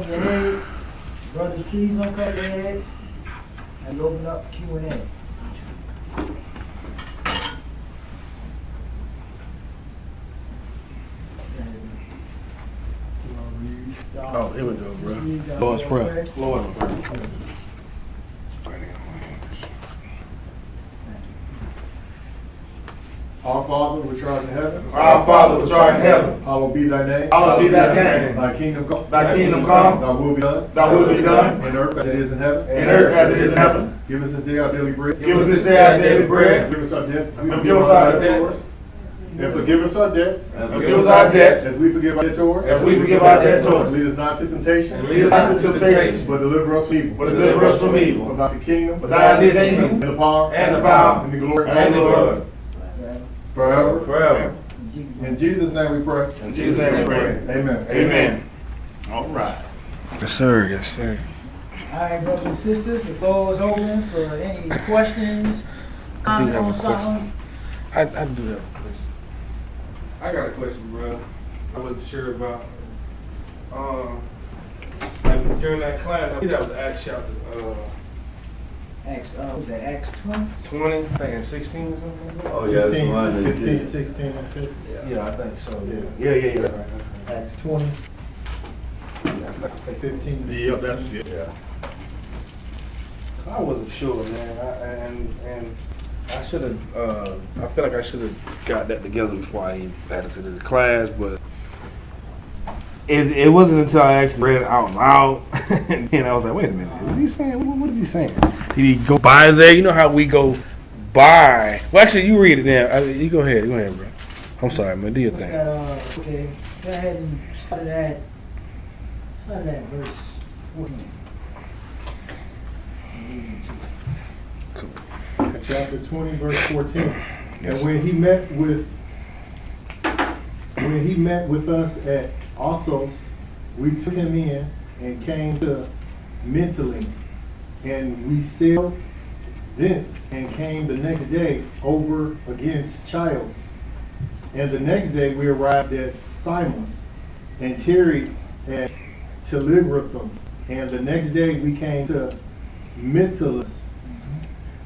cut your heads. Brothers, please don't cut your heads. And open up Q&A. Oh, here we go, bro. Lord's Prayer. Lord's Prayer. Our Father which art in heaven, Our Father which art in heaven, hallowed be thy name. hallowed be thy name. Thy kingdom come. Thy kingdom come. Thy will be done. Thy will be done. In earth as it is in heaven. In earth as it is in heaven. Give us this day our daily bread. Give us this day our daily bread. Give us our debts. And forgive us our debts. And forgive us our debts. And forgive us our debts. As we forgive our debtors. As we forgive our debtors. Lead us not to temptation. And lead us not to temptation. But deliver us from evil. But deliver us from evil. For thine is the kingdom. For thine is the kingdom. And the power. And the power. And the glory. And the glory. Forever. Forever. In Jesus' name we pray. In Jesus' name we pray. Amen. Amen. All right. Yes, sir. Yes, sir. All right, brothers and sisters, the floor is open for any questions, I do comment have on a something. I do have a question. I got a question, bro. I wasn't sure about, like during that class, I think that was Acts chapter, Acts, was that Acts 20? 20, I think, and 16 or something like that? Oh, yeah, it's 15, one. 15, 16, and 6. Yeah, I think so, Yeah. yeah. Acts 20, 15. Yep, that's it. Yeah. I wasn't sure, man, and I should have, I feel like I should have got that together before I even added to the class, but it wasn't until I actually read it out loud, and then I was like, wait a minute, what is he saying? What is he saying? Did he go by there? You know how we go by. Well, actually, you read it now. You go ahead, bro. I'm sorry, man, do your What's thing. that, okay, go ahead and start at verse 14. Chapter 20, verse 14. Yes. And when he met with us at Assos, we took him in and came to Mytilene, and we sailed thence and came the next day over against Chios. And the next day we arrived at Samos and tarried at Telegraphum. And the next day we came to Mytilus.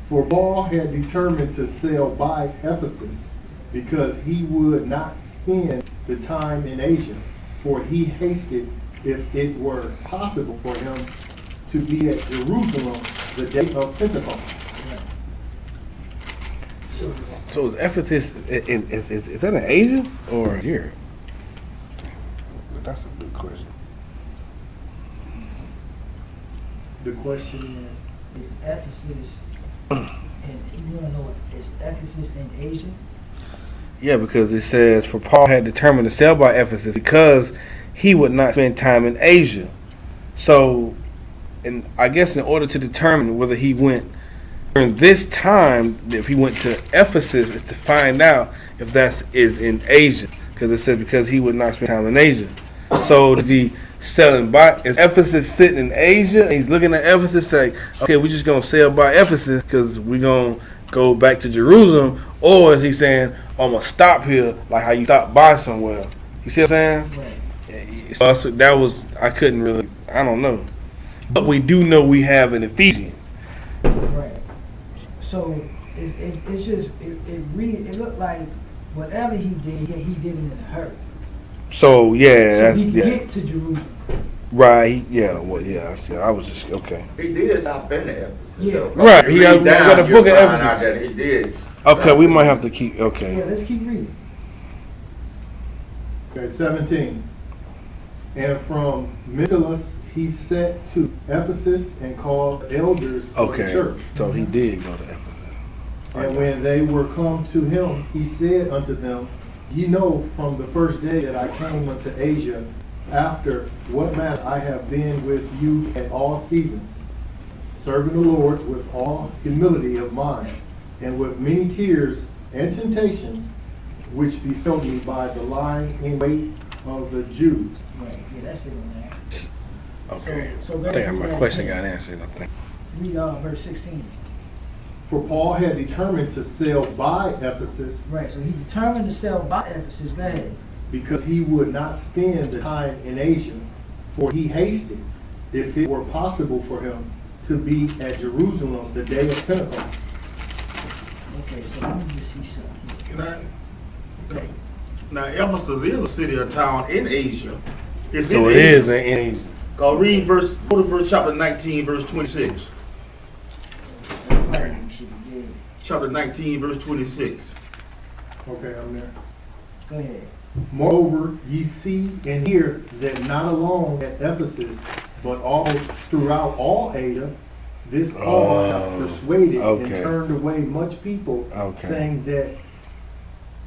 For Paul had determined to sail by Ephesus because he would not spend the time in Asia, for he hasted if it were possible for him to be at Jerusalem the day of Pentecost. So is Ephesus, is that in Asia or here? That's a good question. The question Is Ephesus, and you want to know what is Ephesus in Asia? Yeah, because it says, for Paul had determined to sail by Ephesus because he would not spend time in Asia. So, and I guess in order to determine whether he went during this time, if he went to Ephesus, is to find out if that is in Asia. Because it says because he would not spend time in Asia. So is he selling by, is Ephesus sitting in Asia and he's looking at Ephesus saying, okay, we're just going to sail by Ephesus because we're going to go back to Jerusalem? Or is he saying, oh, I'm going to stop here like how you stop by somewhere? You see what I'm saying? Right. So that was, I couldn't really, I don't know. But we do know we have an Ephesians. Right. So it's just, it looked like whatever he did it in a hurry. So yeah, So he could yeah. get to Jerusalem. Right, yeah, well, yeah, I see. I was just, okay. He did stop in there. Ephesus, Yeah. though. Right, he Read got a down, book you'll of find out Ephesus. that he did. Okay, we might have to keep, okay. Yeah, let's keep reading. Okay, 17. And from Mytilus he set to Ephesus and called elders of the Okay, church. so he did go to Ephesus. And when they were come to him, he said unto them, Ye know from the first day that I came unto Asia, after what manner I have been with you at all seasons, serving the Lord with all humility of mind, and with many tears and temptations, which befell me by the lying in wait of the Jews. Right. Yeah, that's it on there. Okay, So I think my question got answered, I think. Read verse 16. For Paul had determined to sail by Ephesus Right, so he determined to sail by Ephesus. Go ahead. because he would not spend the time in Asia, for he hasted, if it were possible for him to be at Jerusalem the day of Pentecost. Okay, so let me just see something. Can I? Okay. Now, Ephesus is a city or town in Asia. It's So in it Asia. is in Asia. Go to verse chapter 19, verse 26. Everybody should be dead. Chapter 19, verse 26. Okay, I'm there. Go ahead. Moreover, ye see and hear that not alone at Ephesus, but all throughout all Asia, this Paul hath persuaded and okay. turned away much people, Okay. saying that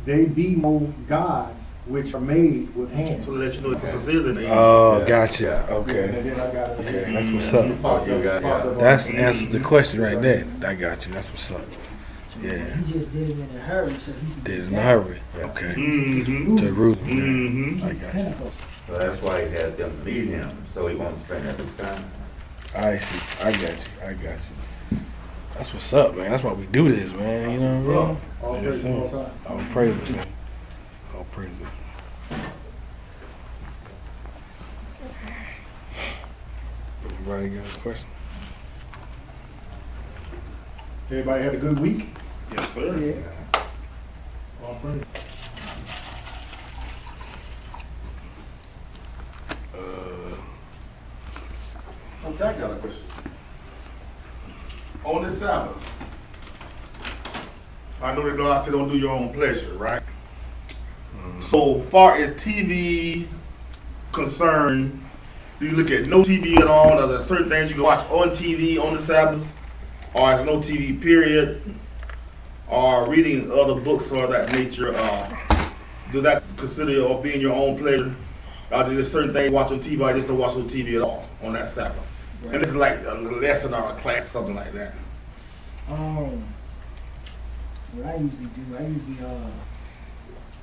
they be no gods which are made with hands. So to let you know Ephesus is in Asia. Oh, Yeah. gotcha. Yeah. Okay. And then I got it. Okay, that's what's up. You got- yeah. That's answers the question right there. I got you. That's what's up. So Yeah. He just did it in a hurry so he could Did it get in a back hurry. Yeah. Okay. Mm-hmm. To Jerusalem. Mm-hmm. I got you. Pentecost. So that's why he had them lead him, so he won't spend every time. I see. I got you. I got you. That's what's up, man. That's why we do this, man. You know what I mean? All Yes, praise sir. the Most High. All praises, man. All praises. Everybody got a question? Everybody had a good week? Yes, sir. All praise. Okay, I got a question. On the Sabbath, I know that God said don't do your own pleasure, right? So far as TV concerned, do you look at no TV at all? Are there certain things you can watch on TV on the Sabbath? Or is no TV period? Or reading other books or that nature, do that consider or being your own pleasure? Or is there certain things you watch on TV, I just don't watch on TV at all on that Sabbath? And this is like a lesson or a class, something like that. What I usually do,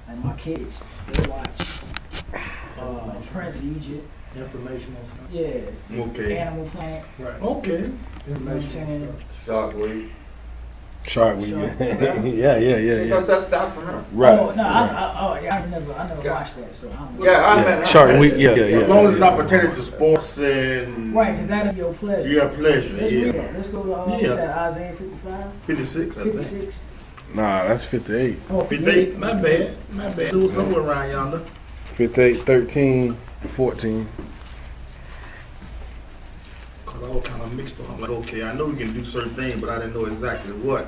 like my kids, they watch Prince of Egypt, Informational stuff. yeah, Okay. Animal Planet, Right. Okay. Informational stuff. Shark Week. Shark Week. Yeah, yeah. Because that's documentary. Right. Oh, no, right. I never Yeah. watched that, so I'm. Yeah, I Yeah, mean, Shark Week. Yeah. As long as it's not pertaining to sports and Right, because that'll be your pleasure. your pleasure, Let's read yeah. that. Let's go to Yeah. what's that, Isaiah 55, 56, I think. 56. Nah, that's 58. Oh, 58, my bad. Do it somewhere around yonder. 58, 13, 14. Cause I was kind of mixed on. I'm like, okay, I know we can do certain things, but I didn't know exactly what.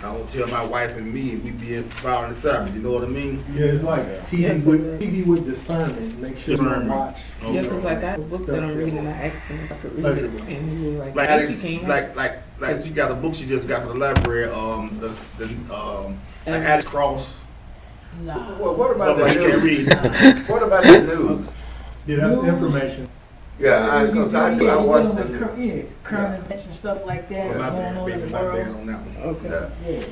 I will tell my wife and me, we be following the Sabbath. You know what I mean? Yeah, it's like TV with discernment. Make sure you don't Discernment. watch. Yeah, because like I have a book that I'm reading, I asked him if I could read it, Pleasurable. and he was like, Like yes, Alex, you can. like she got a book she just got from the library. Like Alex Cross. Nah. Well, what about Stuff like you can't the news? read. What about the news? Yeah, that's News. information. Yeah, because I watched the news. Yeah, current events and stuff like that Oh, my going bad, on in baby, the my bad world. on that one. Okay. Yeah. Yeah.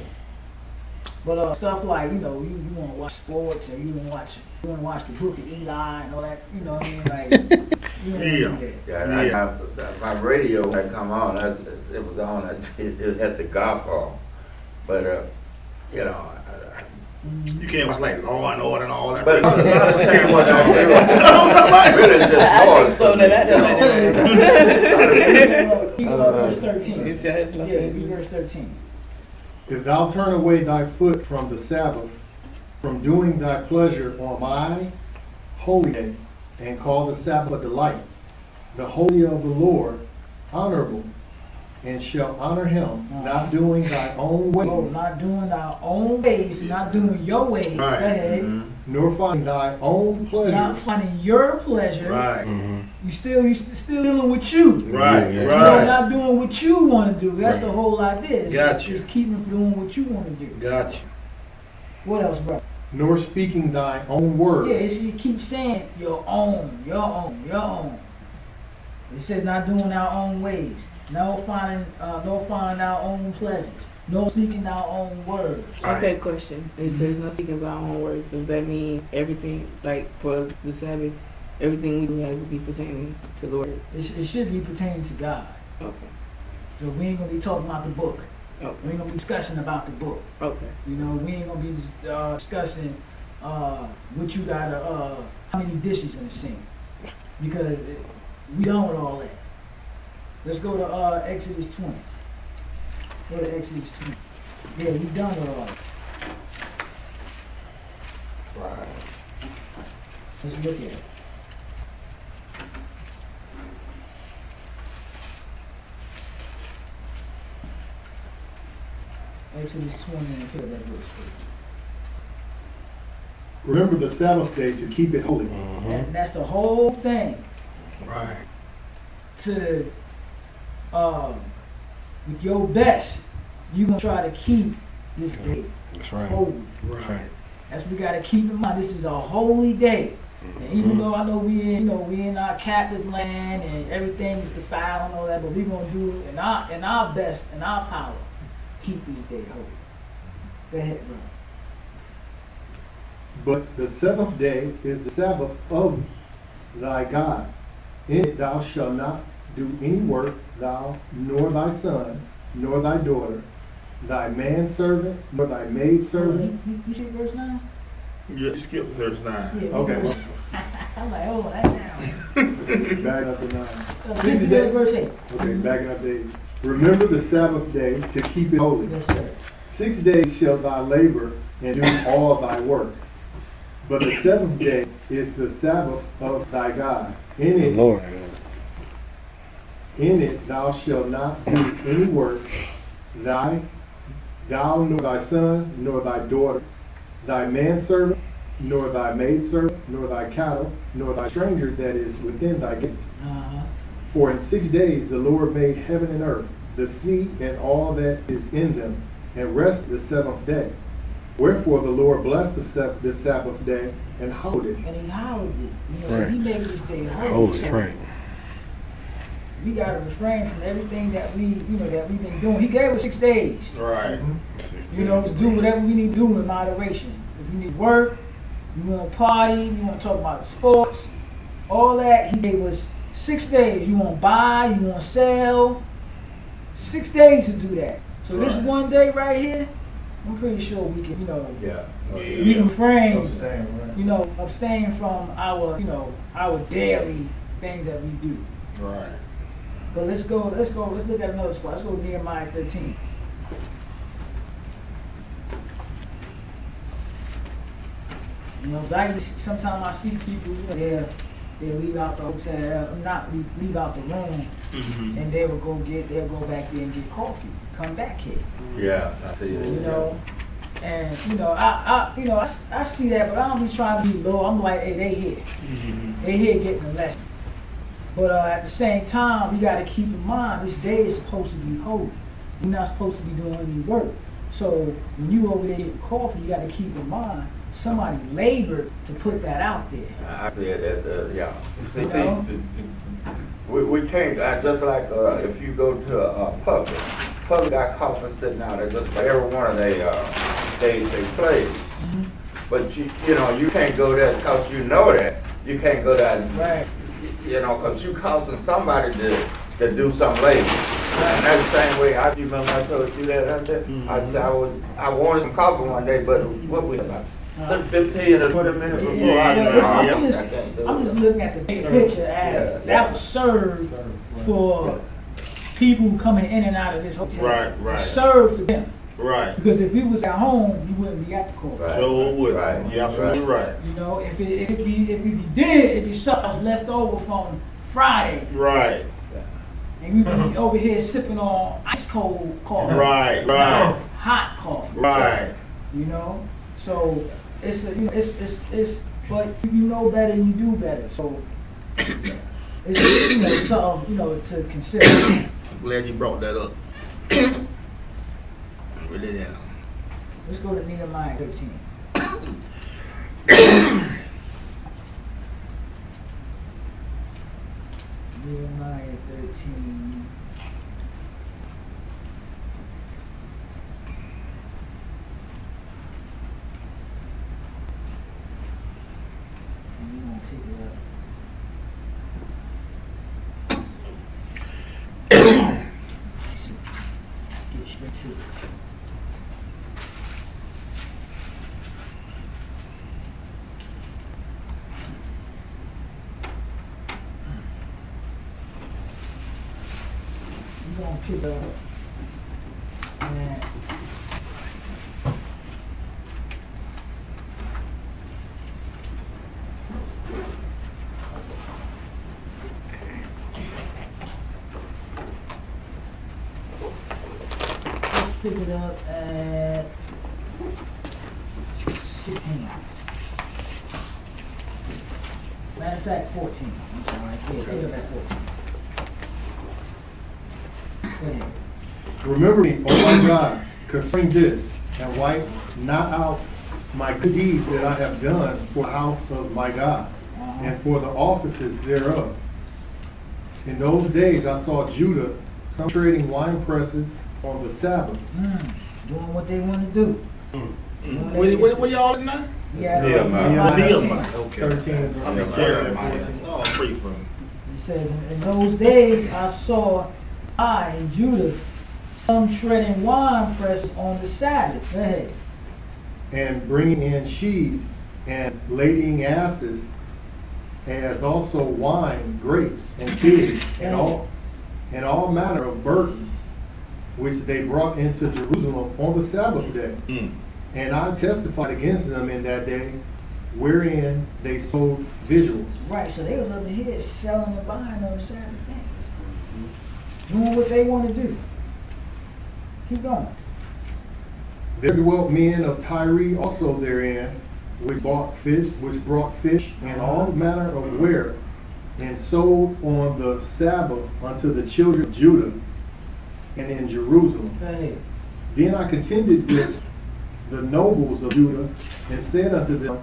But stuff like, you know, you want to watch sports or you want to watch the Book of Eli and all that, you know what I mean? Like, you know, Yeah. Yeah, and my radio had come on, it was on, it had the Godfall. But, you know, You can't watch like Law and Order and all that. but you can't watch all really that. just I noise think so for me, that you know. Verse 13. It's, yeah, it's like Yeah, read verse 13. If thou turn away thy foot from the Sabbath, from doing thy pleasure on my holy day, and call the Sabbath a delight, the holy of the Lord honorable, and shall honor him, not doing thy own Oh, ways, not doing our own ways, not doing your ways. Right. Go ahead. Mhm. nor finding thy own Not pleasure, finding your pleasure. Right, You still dealing with you. right, Yeah. You know, right. not doing what you want to do. That's the Right. whole idea. Got you. Just keeping from doing what you want to do. Got you. What else, bro? nor speaking thy own word. Yeah, you keep saying your own, your own, your own. It says not doing our own ways, no finding our own pleasures, no speaking our own words. Okay, question. It says no speaking of our own words. Does that mean everything, like for the Sabbath, everything we do has to be pertaining to the word? It should be pertaining to God. Okay. So we ain't gonna be talking about the book. We Okay. ain't gonna be discussing about the book. Okay. You know, we ain't gonna be discussing what you got how many dishes in the sink. Because we done with all that. Let's go to Exodus 20. Go to Exodus 20. Yeah, we done with all that. Right. Let's look at it. Exodus 20 and pick up that verse first. Remember the Sabbath day to keep it holy. And that's the whole thing. Right. To with your best, you gonna try to keep this day That's right. holy. Right. That's what we gotta keep in mind. This is a holy day. And even though I know we in our captive land and everything is defiled and all that, but we gonna do in our best, in our power, keep this day holy. Go ahead, bro. But the seventh day is the Sabbath of thy God. In it thou shalt not do any work, thou, nor thy son, nor thy daughter, thy manservant, nor thy maidservant. You see verse 9? You skip verse 9. Yeah, Okay, well, I'm like, oh, that sounds. backing up to 9. 6 Six days. verse 8. Okay, backing up to 8. Remember the Sabbath day to keep it holy. Yes, sir. 6 days shalt thou labor and do all thy work. But the seventh day is the Sabbath of thy God. In The it, Lord. in it thou shalt not do any work, thou nor thy son, nor thy daughter, thy manservant, nor thy maidservant, nor thy cattle, nor thy stranger that is within thy gates. Uh-huh. For in 6 days the Lord made heaven and earth, the sea and all that is in them, and rested the seventh day. Wherefore the Lord blessed the Sabbath day and hallowed it. And he hallowed it. You know, so Right. he made this day holy. Holy, So right. we gotta refrain from everything that we've been doing. He gave us 6 days. Right. You know, to do whatever we need to do in moderation. If you need to work, you want to party, you want to talk about sports, all that, he gave us 6 days. You want to buy, you want to sell, 6 days to do that. So this Right. one day right here, I'm pretty sure we can, Yeah. we can refrain, Right. abstain from our, our daily things that we do. Right. But let's look at another spot. Let's go to Nehemiah 13. You know, 'cause sometimes I see people, they leave out the hotel, not leave out the room, and they'll go back there and get coffee, come back here. Yeah, I see that. You know, and I see that, but I don't be trying to be low. I'm like, hey, they here, they here getting a lesson. But at the same time, we got to keep in mind this day is supposed to be holy. You're not supposed to be doing any work. So when you over there getting coffee, you got to keep in mind somebody labored to put that out there. I said that, yeah. You See, know? we can't, just like if you go to a public got coffee sitting out there just for every one of they plays. But you can't go there because you know that. You can't go there, Right. because you causing somebody to do something later. And that's the same way, you remember I told you that other day? I said I wanted some coffee one day, but what we about 15 or 20 minutes before, I said, I can't do I'm just it. looking at the big picture as Yeah. that was served for people coming in and out of this hotel. Right. Served for them. Right. Because if we was at home, you wouldn't be at the court. Right. Sure would. Right. You're absolutely right. You know, if you something was left over from Friday, Right. and we be over here sipping on ice cold coffee, Right. hot coffee, Right. you know. So it's but you know better, you do better. So it's just, something to consider. I'm glad you brought that up. Really down. Let's go to Nehemiah 13. Nehemiah 13. And we're gonna pick it up. Get straight to it. We're gonna pick up. And let's pick it up at 16. Matter of fact, 14. I'm sorry. Yeah, pick it up at 14. Go ahead. Remember me, oh my God, concerning this, and wipe not out my good deeds that I have done for the house of my God, and for the offices thereof. In those days I saw Judah, some trading wine presses on the Sabbath. Doing what they want to do. Where y'all in now? Yeah. Nehemiah. Okay. 13 and I'm in Jeremiah. Oh, pray for me. It says, in those days I saw in Judah some treading wine presses on the Sabbath. Go ahead. and bringing in sheaves and lading asses, as also wine, grapes, and figs, and all manner of burdens, which they brought into Jerusalem on the Sabbath day. And I testified against them in that day, wherein they sold visuals. Right, so they was over here selling and buying on the Sabbath day. Doing what they want to do. Keep going. There dwelt men of Tyre also therein, which brought fish and all manner of ware, and sold on the Sabbath unto the children of Judah and in Jerusalem. Go ahead. Then I contended with the nobles of Judah, and said unto them,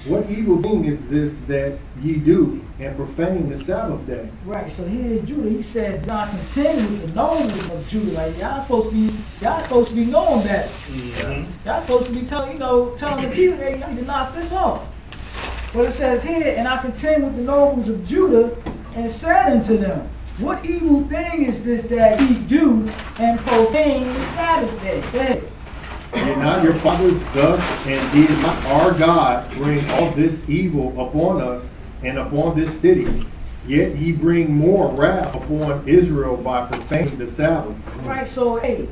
what evil thing is this that ye do, and profane the Sabbath day? Right, so here in Judah, he says, y'all contend with the nobles of Judah. Like, y'all supposed to be knowing better. Y'all supposed to be telling the people, hey, you need to knock this off. But it says here, and I contend with the nobles of Judah, and said unto them, what evil thing is this that ye do, and profane the Sabbath day? Go ahead. Did not your fathers thus, and did not our God bring all this evil upon us and upon this city? Yet ye bring more wrath upon Israel by profaning the Sabbath. Right, so hey,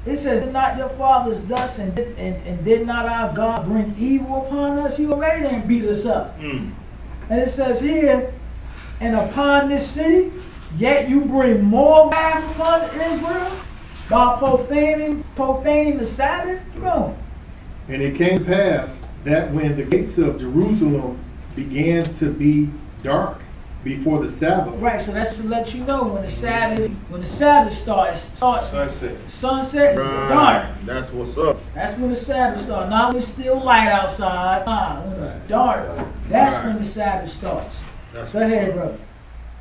it says, did not your fathers thus, and did not our God bring evil upon us? He already didn't beat us up. And it says here, and upon this city, yet you bring more wrath upon Israel by profaning the Sabbath? No. And it came to pass that when the gates of Jerusalem began to be dark before the Sabbath, Right, so that's to let you know when the Sabbath starts sunset, dark. Right. That's what's up. That's when the Sabbath starts. Not when it's still light outside. When it's dark, that's when the Sabbath starts. Go ahead, brother.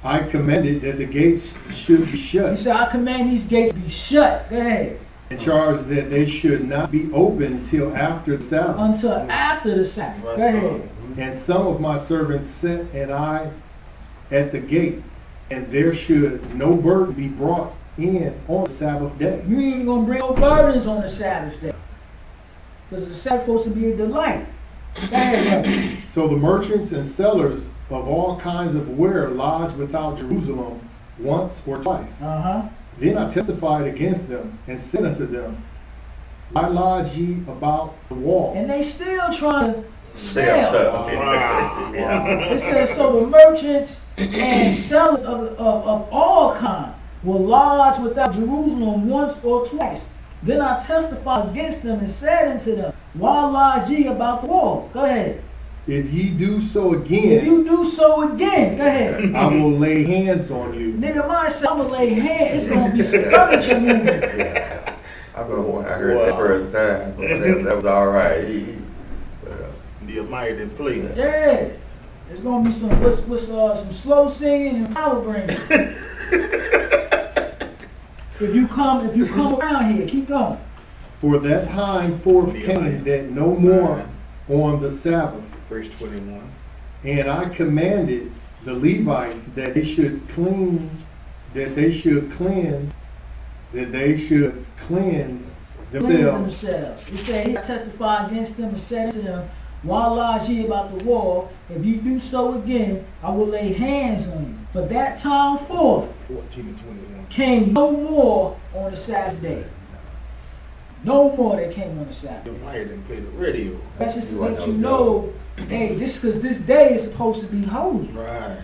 I commanded that the gates should be He shut, said, I command these gates be shut. Go ahead. and charged that they should not be opened till after the Sabbath. Until after the Sabbath. Go ahead. And some of my servants sat and I at the gate, and there should no burden be brought in on the Sabbath day. You ain't even gonna bring no burdens on the Sabbath day. Because the Sabbath is supposed to be a delight. Go ahead, brother. So the merchants and sellers of all kinds of ware lodged without Jerusalem once or twice. Then I testified against them and said unto them, why lodge ye about the wall? And they still trying to Sell sell. stuff. It says, so the merchants and sellers of all kinds will lodge without Jerusalem once or twice. Then I testified against them and said unto them, why lodge ye about the wall? Go ahead. If ye do so If again, you do so again, go ahead. I will lay hands on you. Nehemiah said, I'm gonna lay hands. It's gonna be some furniture moving. I remember when I heard that first time, but that was all right. Nehemiah didn't play. Yeah. There's gonna be some slow singing and power bringing. If you come around here, keep going. For that time forth came that no more on the Sabbath. Verse 21. And I commanded the Levites that they should cleanse Cleanse themselves. themselves. He said, he testified against them and said to them, while Lodge ye about the wall, if you do so again, I will lay hands on you. For that time forth 14 and 21. came no more on the Sabbath day. No more they came on the Sabbath. The light didn't play the radio. That's just to let you know, hey, because this day is supposed to be holy. Right.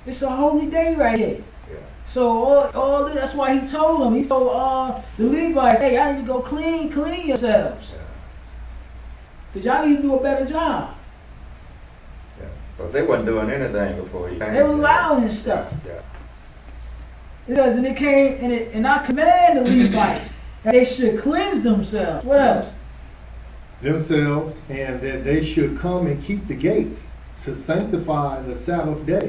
It's a holy day right here. Yeah. So all this, that's why he told them. He told the Levites, hey, y'all need to go clean yourselves. Because y'all need to do a better job. Because they wasn't doing anything before he came. They were allowing this stuff. Yeah. It says, and it came, and I command the Levites that they should cleanse themselves. What else? Themselves, and that they should come and keep the gates to sanctify the Sabbath day.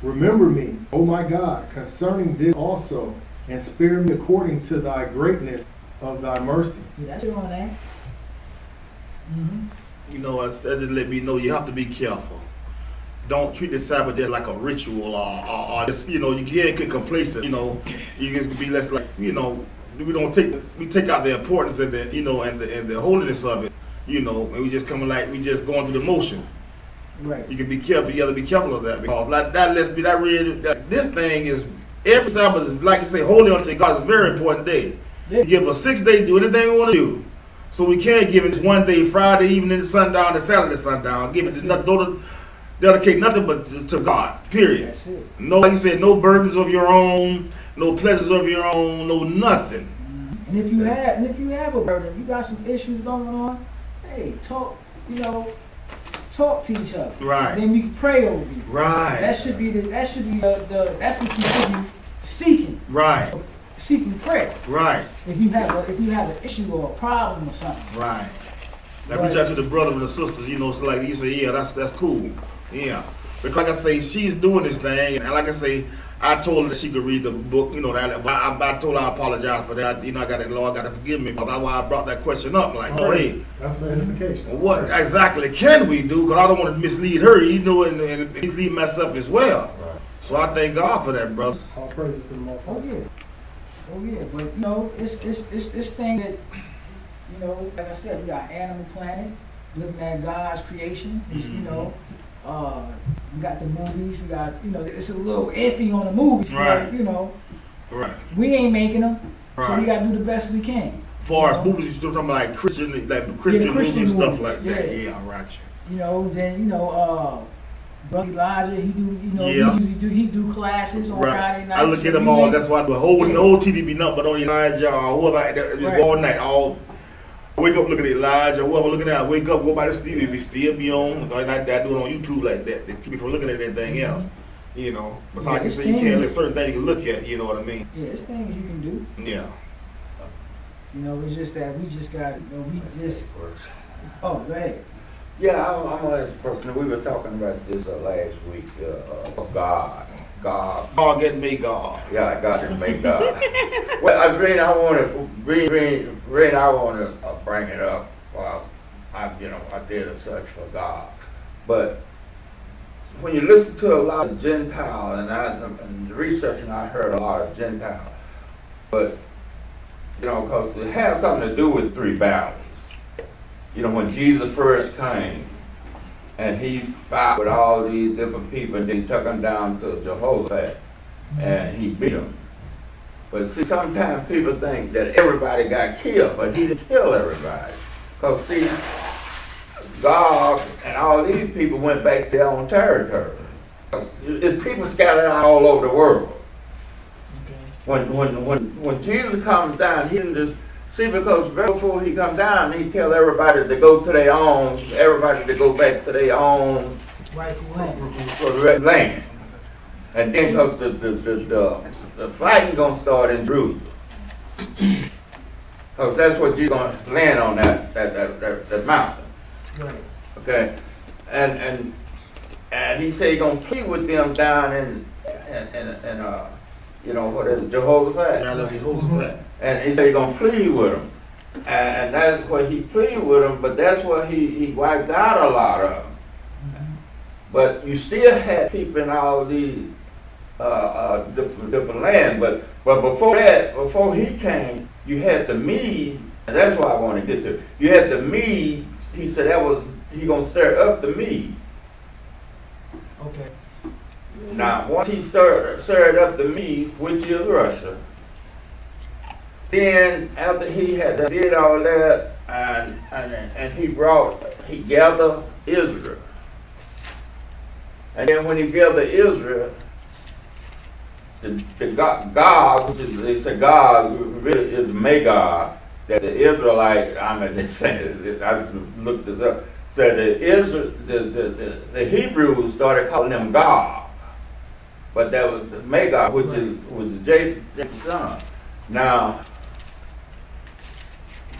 Remember me, O my God, concerning this also, and spare me according to thy greatness of thy mercy. Yeah, that's it on that. You know, that just let me know you have to be careful. Don't treat the Sabbath just like a ritual or just, you know, you can't get complacent, you know. You just be less like, you know, we take out the importance of the, you know, and the holiness of it, you know, and we just coming like, we just going through the motion. Right. You can be careful, you gotta be careful of that, because like that lets me, that really, this thing is, every Sabbath is, like you say, holy unto God, it's a very important day. Yeah. You give us 6 days, do anything we want to do. So we can't give it one day, Friday evening to sundown, to Saturday sundown. Give it to nothing, dedicate nothing but to God. Period. That's it. No, like you said, no burdens of your own, no pleasures of your own, no nothing. And if you have a burden, if you got some issues going on, hey, talk to each other. Right. Then we can pray over you. Right. That should be that's what you should be seeking. Right. Seeking prayer. Right. If you have an issue or a problem or something. Right. Like reach out to the brothers and the sisters, you know, so like you say, yeah, that's cool. Yeah. Because like I say, she's doing this thing, and like I say, I told her that she could read the book, you know, that I told her I apologize for that. You know, I got that, Lord, got to forgive me. But that's why I brought that question up. Like, oh, hey, That's for edification. what exactly can we do? Because I don't want to mislead her, you know, and mislead myself as well. Right. So I thank God for that, brother. All praises to the Most High. Oh yeah, but you know, it's this thing that, you know, like I said, we got Animal Planet, looking at God's creation. You know, we got the movies. We got, you know, it's a little iffy on the movies, Right. but, you know, Right. we ain't making them, so Right. we got to do the best we can. As far as movies, you're still talking about like Christian Christian movies and stuff movies, like that. yeah. Yeah, right. You know, then Brother Elijah, he do, you know, Yeah. he do classes on Friday night. I look at them all. That's why the whole TV be nothing but on Elijah or whoever. Just Right. go all night. All wake up looking at Elijah. Whoever looking at, wake up, go by the TV. We still be on. Like that, do it on YouTube like that. They keep me from looking at anything else. You know, but like you say, you can't let certain things you can look at. You know what I mean? Yeah, it's things you can do. Yeah. You know, it's just that we just got, you know, we just. Oh, go ahead. Yeah, I'm a person. We were talking about this last week. God. God get me God. Yeah, God didn't make God. Well, I want to bring it up. Well, I did a search for God, but when you listen to a lot of Gentile and researching, I heard a lot of Gentile, but you know, because it has something to do with 3 valleys. You know, when Jesus first came, and he fought with all these different people, and then he took them down to Jehoshaphat, and he beat them. But see, sometimes people think that everybody got killed, but he didn't kill everybody. Because see, God and all these people went back to their own territory. It's people scattered out all over the world. When Jesus comes down, he didn't just see, because before he comes down, he tell everybody to go to their own, everybody to go back to their own Rightful land. And then because the fighting gonna start in Jerusalem. Because that's what you're gonna land on, that mountain. Right. Okay? And he said he's gonna plead with them down in you know, what is it, Jehoshaphat? Yeah, I love Jehoshaphat. And he said he's gonna plead with them. And that's what he pleaded with them, but that's what he wiped out a lot of them. But you still had people in all these different lands. But before that, before he came, you had the Mede, and that's what I want to get to. You had the Mede. He said that was he gonna stir up the mead. Okay. Now, once he stirred up the mead, which is Russia, then after he had did all that, and he gathered Israel. And then when he gathered Israel, the God, which is, they say God really is Magog, that the Israelite, they say, I looked this up, said that the Hebrews started calling him God. But that was Magog, which was Jacob's son. Now,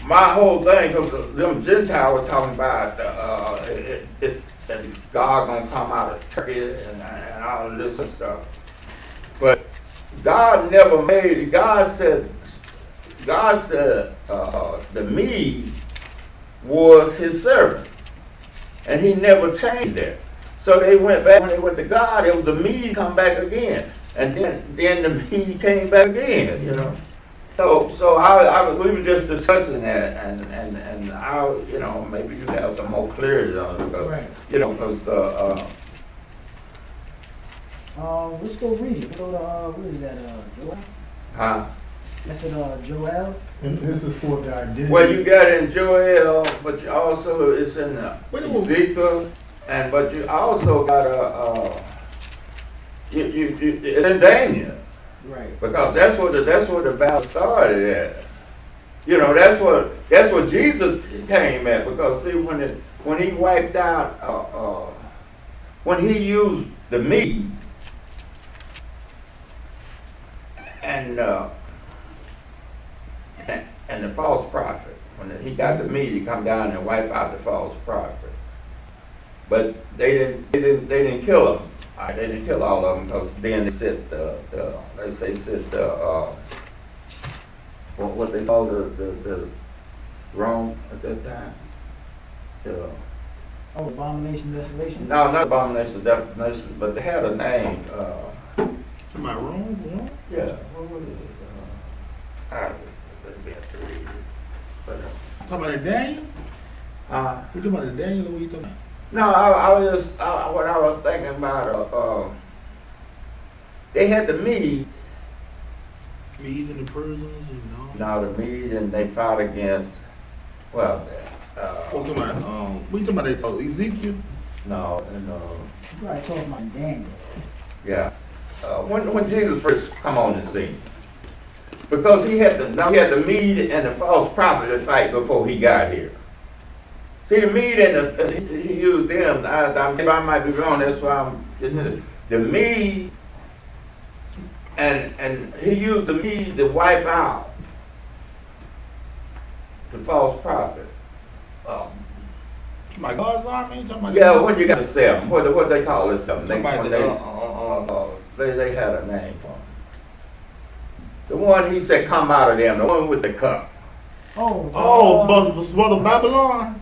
my whole thing, because them Gentiles were talking about that God gonna come out of Turkey and all of this stuff. But God never made, God said the Mede was his servant. And he never changed that. So they went back, when they went to God, it was the Mede come back again. And then the Mede came back again, you know. So we were just discussing that, and I, you know, maybe you have some more clarity on it, because, Right. you know, because Let's go read it. Let's go to, what is that, Joel? huh? That's it, Joel? And this is for the identity. Well, you got it in Joel, but you also it's in Ezekiel, but you also got it's in Daniel. Right. Because that's where the battle started at. You know, that's what Jesus came at. Because see, when he wiped out, when he used the Mede and the false prophet, when he got the Mede, he come down and wipe out the false prophet. But they didn't kill him. They didn't kill all of them, because then they set what they call the Rome at that time. Abomination, desolation? No, not abomination, defamation, but they had a name. Am I wrong? Yeah, what was it? Let me have to read it. But, Talking about the Daniel? You talking about the Daniel, or what you talking about? no, I was just what I was thinking about. They had the Mede. Medes and the Persians and all. Now the Mede, and they fought against. Well, What you talking about? What you talking about? Ezekiel? no, and You probably talking about Daniel. yeah. When Jesus first come on the scene, because he had the Mede and the false prophet to fight before he got here. See, the Mede and he used them. I might be wrong. That's why I'm getting it. The Mede and he used the Mede to wipe out the false prophet. My God's army? You talking about Yeah, when you got to sell them, what they call it, something. Talking about They had a name for him. The one he said come out of them, the one with the cup. Brother Babylon?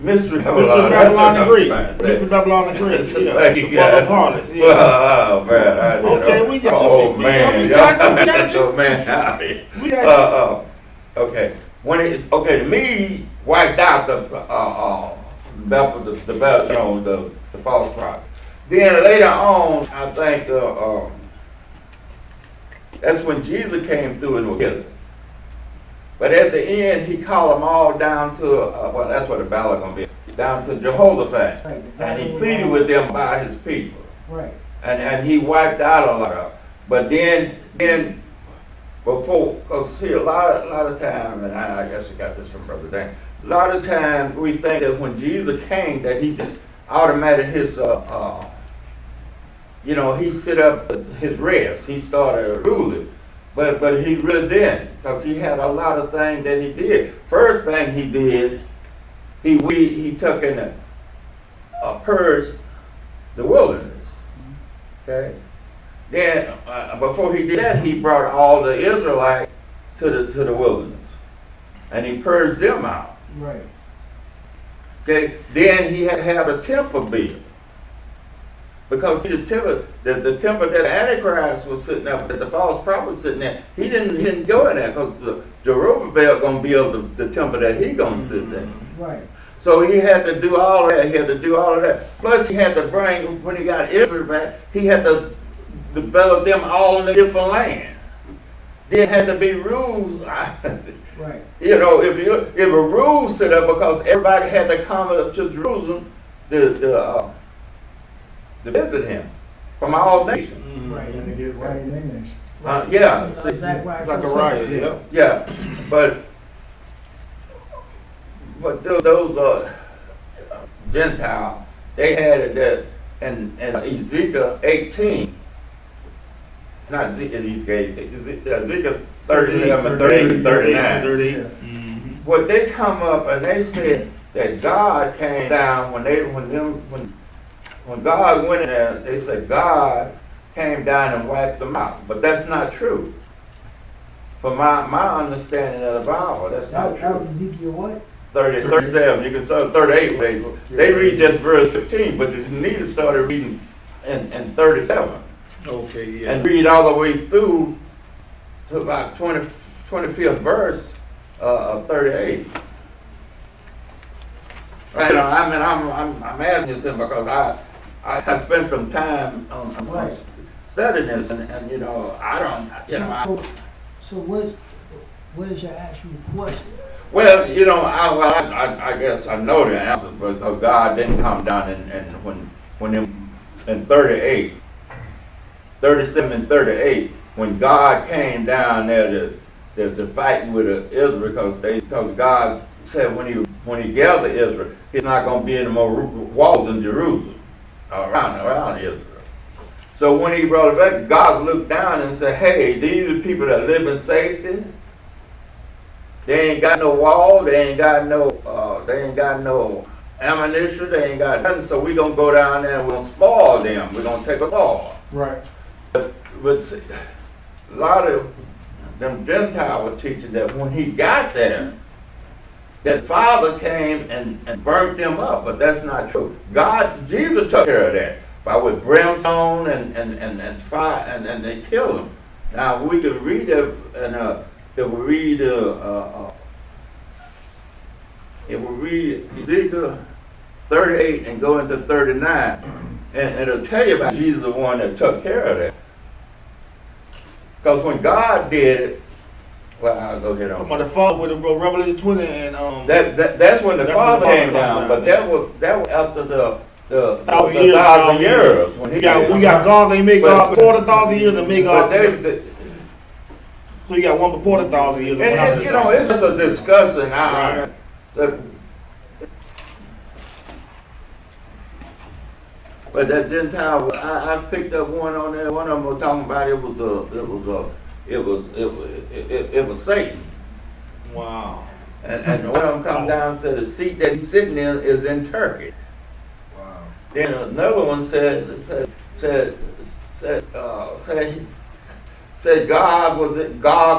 Mystery Mr. Babylon. Babylon the Great. Mr. Babylon the Great. Thank you, Yeah. guys. Brother Harness. Yeah. Oh, man. Okay, we got you. Oh, We man. got you. Oh, man. Howdy. We got Okay. The Mede wiped out the false prophet. Then later on, I think that's when Jesus came through and was killed. But at the end, he called them all down to well, that's what the battle is gonna be. Down to Jehoshaphat, Right, and he pleaded with them about his people, Right. and he wiped out a lot of them. But then before, because see, a lot of time, and I guess I got this from Brother Dan. A lot of time we think that when Jesus came, that he just automatically he set up his rest. He started ruling, but he really didn't, because he had a lot of things that he did. First thing he did, he took and purged the wilderness. Okay. Then before he did that, he brought all the Israelites to the wilderness, and he purged them out. Right. Okay. Then he had to have a temple built, because the temple that the Antichrist was sitting there, that the false prophet was sitting there, he didn't go in there, because Zerubbabel gonna build the temple that he gonna sit there. Right. So he had to do all that. He had to do all of that. Plus, he had to bring, when he got Israel back, he had to develop them all in a different land. There had to be rules. Right. You know, if a rule set up because everybody had to come up to Jerusalem to visit him from all nations. Right. And to get right in their nation. Yeah. That's exactly It's like a riot, yeah. Yeah, but those Gentiles, they had it that in Ezekiel 18, not Ezekiel 37 and 38, 39. 38. Yeah. Mhm. What they come up and they said that God came down when God went in there, they said God came down and wiped them out. But that's not true. From my understanding of the Bible, that's not That true. was Ezekiel what? 37, you can start 38. They read just verse 15, but you need to start reading in 37 Okay, yeah. and read all the way through to about 25th verse of 38. Right, I mean, I'm asking you something because I spent some time on Right. studying this, and you know, I don't, you know, So what is your actual question? well, you know, I guess I know the answer, but God didn't come down and when in 38, 37 and 38, when God came down there to fight with Israel because God said when he gathered Israel, he's not going to be any more walls in Jerusalem around Israel. So when he brought it back, God looked down and said, "Hey, these are people that live in safety. They ain't got no wall. They ain't got no ammunition. They ain't got nothing. So we gonna go down there and we're gonna spoil them. We're gonna take us all." Right. But see, a lot of them Gentiles were teaching that when he got there, that Father came and burnt them up. But that's not true. Jesus took care of that with brimstone and fire, and they killed them. Now we can read it and. If we read Ezekiel 38 and go into 39, and it'll tell you about Jesus, the one that took care of that. Because when God did it, well, I'll go ahead on. Come on, the Father with the Revelation 20 and That's when the That's Father when the came Father down, came but down. that was after the 1,000 years. When we got God, they made God before the 1,000 years and made God. So you got one before the 1,000 years. And you know, it's just a discussion. But that Gentile, I picked up one on there. One of them was talking about it was Satan. Wow. And one of them come down and said the seat that he's sitting in is in Turkey. Wow. Then another one said God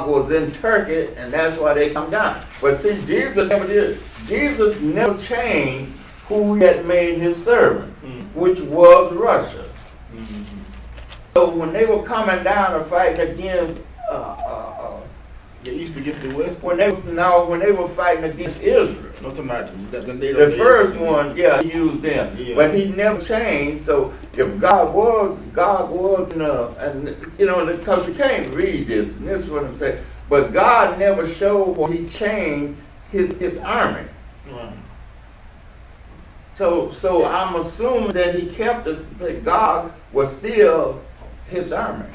was in Turkey, and that's why they come down. But see, Jesus never did. Jesus never changed who he had made his servant, which was Russia. Mm-hmm. So when they were coming down and fighting against The East against the West. when they were fighting against Israel, Not to imagine. the first one, he used them, Yeah. but he never changed. So if God was, and you know, because you can't read this, and this is what I'm saying. But God never showed where he changed his army. Wow. So I'm assuming that he kept that God was still his army,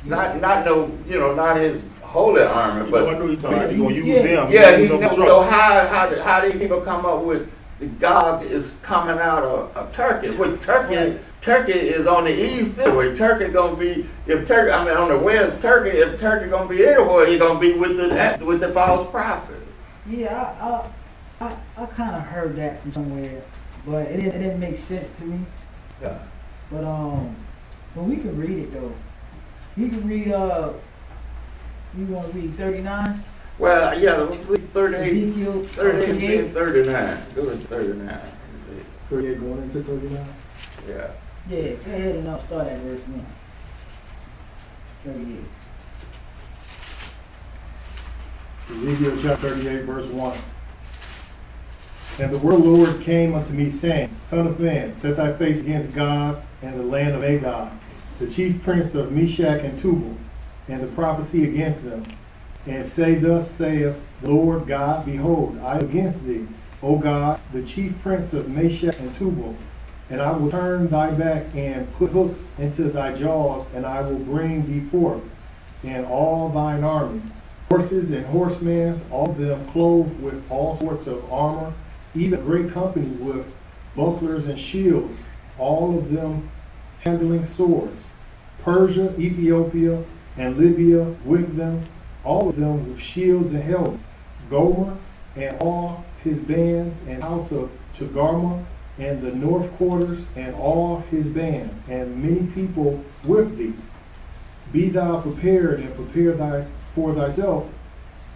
not his holy army, I but. know you're talking about. You're going to use them. Yeah, Use them so destruction. how did people come up with God is coming out of Turkey? Well, Turkey is on the east side. Where Turkey gonna be on the west. If Turkey gonna be anywhere, he's gonna be with the false prophet. Yeah, I kind of heard that from somewhere, but it didn't make sense to me. Yeah. But we can read it though. You can read you want to read 39? Well, yeah, let's read 38, Ezekiel 38 and 39. Go to 39. 38 going into 39. Yeah. Yeah, go ahead and start at verse 1. 38. Ezekiel chapter 38, verse 1. And the word of the Lord came unto me, saying, Son of man, set thy face against God and the land of Magog, the chief prince of Meshach and Tubal, and the prophecy against them. And say, Thus saith the Lord God, Behold, I am against thee, O God, the chief prince of Meshach and Tubal, and I will turn thy back and put hooks into thy jaws, and I will bring thee forth, and all thine army, horses and horsemen, all of them clothed with all sorts of armor, even a great company with bucklers and shields, all of them handling swords. Persia, Ethiopia, and Libya with them, all of them with shields and helmets. Gomer and all his bands, and house of Togarmah, and the north quarters, and all his bands, and many people with thee. Be thou prepared, and prepare for thyself,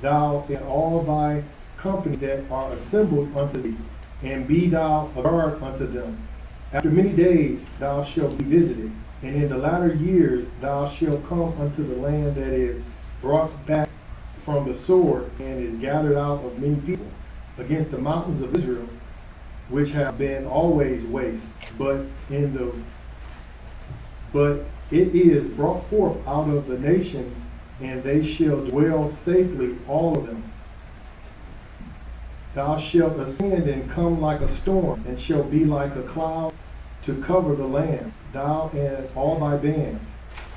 thou and all thy company that are assembled unto thee, and be thou a guard unto them. After many days thou shalt be visited, and in the latter years thou shalt come unto the land that is brought back from the sword, and is gathered out of many people, against the mountains of Israel, which have been always waste, but it is brought forth out of the nations, and they shall dwell safely, all of them. Thou shalt ascend and come like a storm, and shalt be like a cloud to cover the land, thou and all thy bands,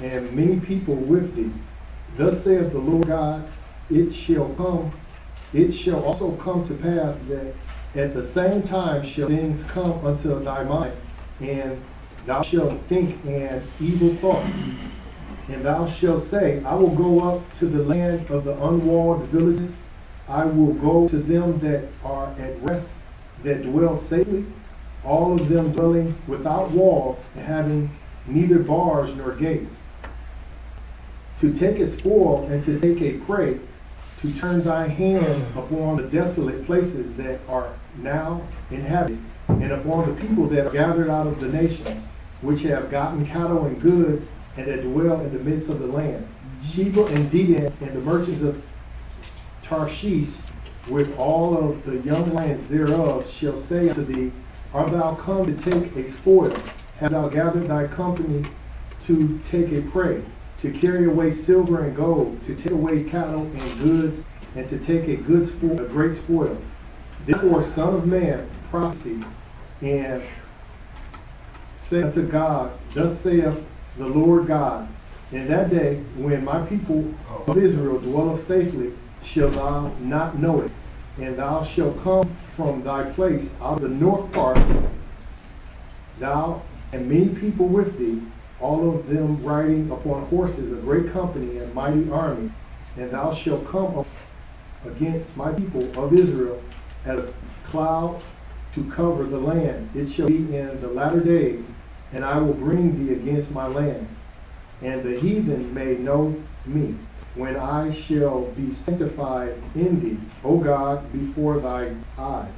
and many people with thee. Thus saith the Lord God, it shall also come to pass that at the same time shall things come unto thy mind, and thou shalt think an evil thought. And thou shalt say, I will go up to the land of the unwalled villages. I will go to them that are at rest, that dwell safely, all of them dwelling without walls, and having neither bars nor gates. To take a spoil and to take a prey, to turn thy hand upon the desolate places that are now inhabited, and upon the people that are gathered out of the nations, which have gotten cattle and goods, and that dwell in the midst of the land. Sheba and Dedan and the merchants of Tarshish, with all of the young lions thereof, shall say unto thee, Art thou come to take a spoil? Have thou gathered thy company to take a prey, to carry away silver and gold, to take away cattle and goods, and to take a great spoil? Therefore, Son of man, prophesy, and say unto God, Thus saith the Lord God, in that day when my people of Israel dwelleth safely, shalt thou not know it, and thou shalt come from thy place out of the north parts, thou and many people with thee, all of them riding upon horses, a great company and mighty army, and thou shalt come up against my people of Israel as a cloud to cover the land. It shall be in the latter days, and I will bring thee against my land, and the heathen may know me, when I shall be sanctified in thee, O God, before thy eyes.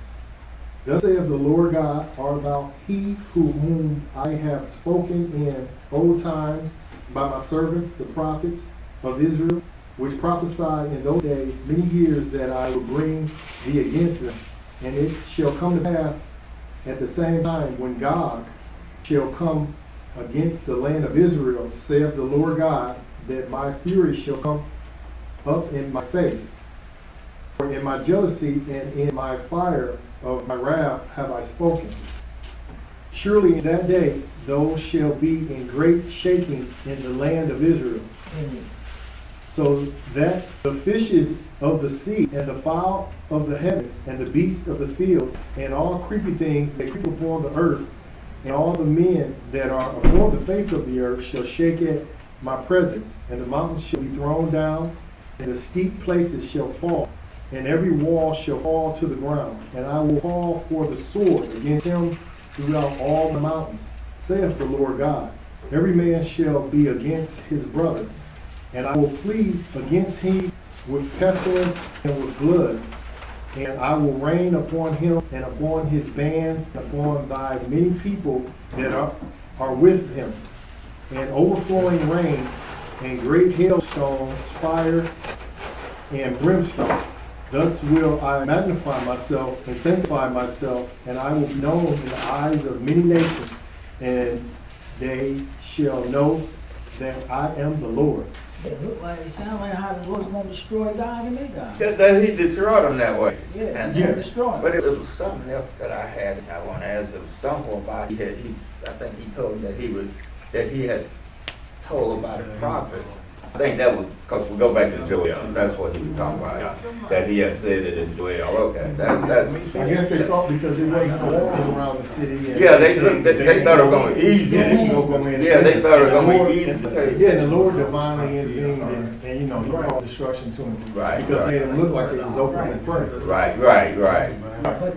Thus saith the Lord God, art thou he whom I have spoken in old times by my servants, the prophets of Israel, which prophesied in those days many years that I will bring thee against them. And it shall come to pass at the same time when God shall come against the land of Israel, saith the Lord God, that my fury shall come up in my face. For in my jealousy and in my fire of my wrath have I spoken. Surely in that day those shall be in great shaking in the land of Israel. So that the fishes of the sea, and the fowl of the heavens, and the beasts of the field, and all creepy things that creep upon the earth, and all the men that are upon the face of the earth shall shake at my presence, and the mountains shall be thrown down, and the steep places shall fall, and every wall shall fall to the ground, and I will call for the sword against him throughout all the mountains, saith the Lord God. Every man shall be against his brother, and I will plead against him with pestilence and with blood, and I will rain upon him and upon his bands, and upon thy many people that are with him, and overflowing rain, and great hailstones, fire, and brimstone. Thus will I magnify myself and sanctify myself, and I will be known in the eyes of many nations, and they shall know that I am the Lord. It look like, it sound like how the Lord's gonna destroy God and make God. That he destroyed them that way. Yeah, And- and destroy him. But it was something else that I had, I want to ask, it was something about, I think he told me that he had told about a prophet. I think that was, because we go back to Joel, that's what he was talking about, that he had said it in Joel, okay, that's. I guess they thought because it wasn't walls around the city. And Yeah, they thought it was gonna be easy. Yeah, they didn't know going in. Yeah, they thought it was gonna Lord- be easy. Yeah, the Lord divinely intervened and, you know, he brought destruction to them. Right, Because right. they didn't look like it was open in front. Right.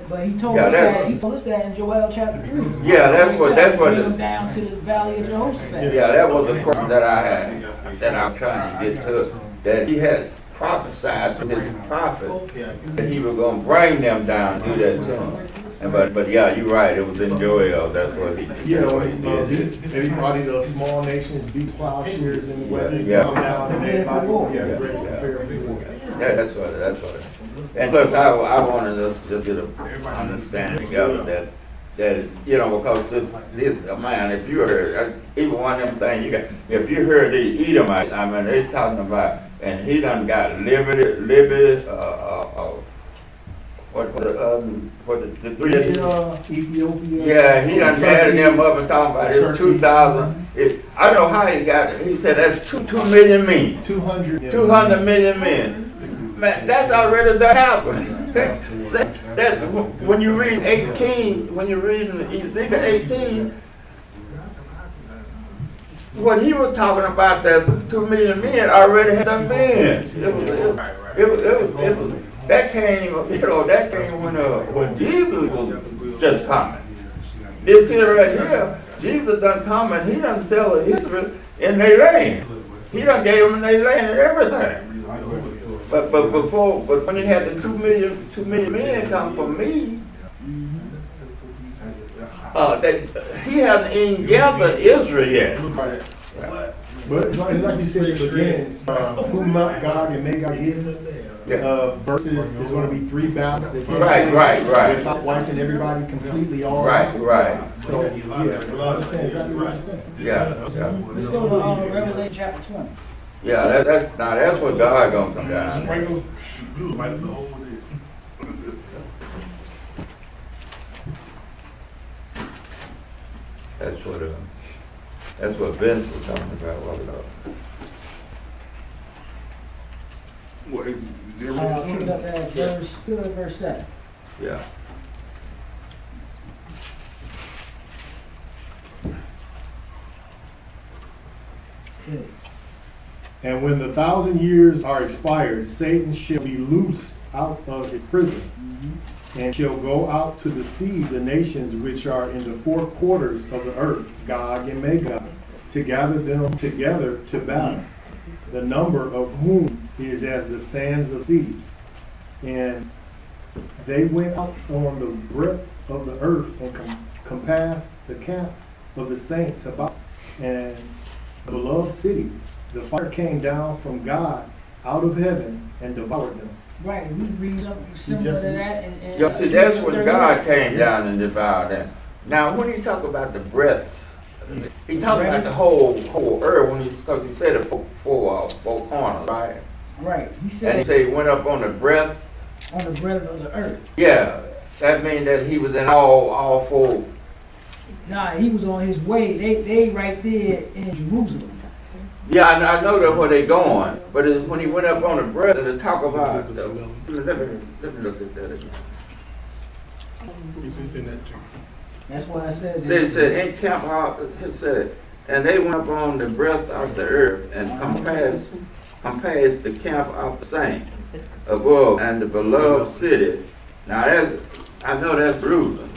But he told Yeah, us that- that, he told us that in Joel chapter 3. Yeah, that's what Bring the- them down to the valley of Jehoshaphat. Yeah, that was the question that I had, that I'm trying to get to, that he had prophesied to his prophet that he was gonna bring them down to that tomb. And but yeah, you're right, it was in Joel, that's what he Yeah, that's what he did. everybody, the small nations beat plowshares in the weather, Yeah. come down and everybody, yeah, Yeah. ready to prepare for war. Yeah, that's what. And plus, I wanted us to just get an understanding of it, that, you know, because this, man, if you heard, even one of them things, if you heard the Edomite, I mean, they talking about, and he done got Libby, what the three of them? Ethiopia. Yeah, he done Turkey. added them up and talking about it's Turkey. 2,000. I don't know how he got it. He said that's 2 million men. 200. 200 million men. Man, that's already done happened. that, when you read 18, when you read Ezekiel 18, what he was talking about, that 2 million men already had done been. It was that came, you know, that came when Jesus was just coming. This here right here, Jesus done come and he done sell Israel in their land. He done gave them their land and everything. But when he had the 2 million men come from me, he hasn't even gathered Israel yet. But it's like you said at the beginning, who Mount God and Magog is, versus there's going to be 3 battles. that take Right. place Without wiping everybody completely off. Right. So, yeah, I understand exactly what you're saying. Yeah. Let's go to Revelation chapter 20. Yeah, that's what God gonna come down. That's what Vince was talking about a while ago. What, is there Pick it up at verse 7. Yeah. Okay. And when the 1,000 years are expired, Satan shall be loosed out of his prison, and shall go out to deceive the nations which are in the 4 quarters of the earth, Gog and Magog, to gather them together to battle, the number of whom is as the sands of the sea. And they went out on the breadth of the earth and compassed the camp of the saints about, and the beloved city. The fire came down from God out of heaven and devoured them. Right, we read something similar to that in Yeah, see, that's when God came down and devoured them. Now, when he talk about the breadth, he talk about the whole earth when because he said it four corners, right? Right, he And he said said he went up on the breadth. on the breadth of the earth. Yeah, that means that he was in all 4. Nah, he was on his way. They right there in Jerusalem. Yeah, I know that where they going, but when he went up on the breadth and to talk about, let me look at that again. That's why it says. It said, encamp out, it said, and they went up on the breadth of the earth and compassed the camp of the saints above and the beloved city. Now I know that's Jerusalem.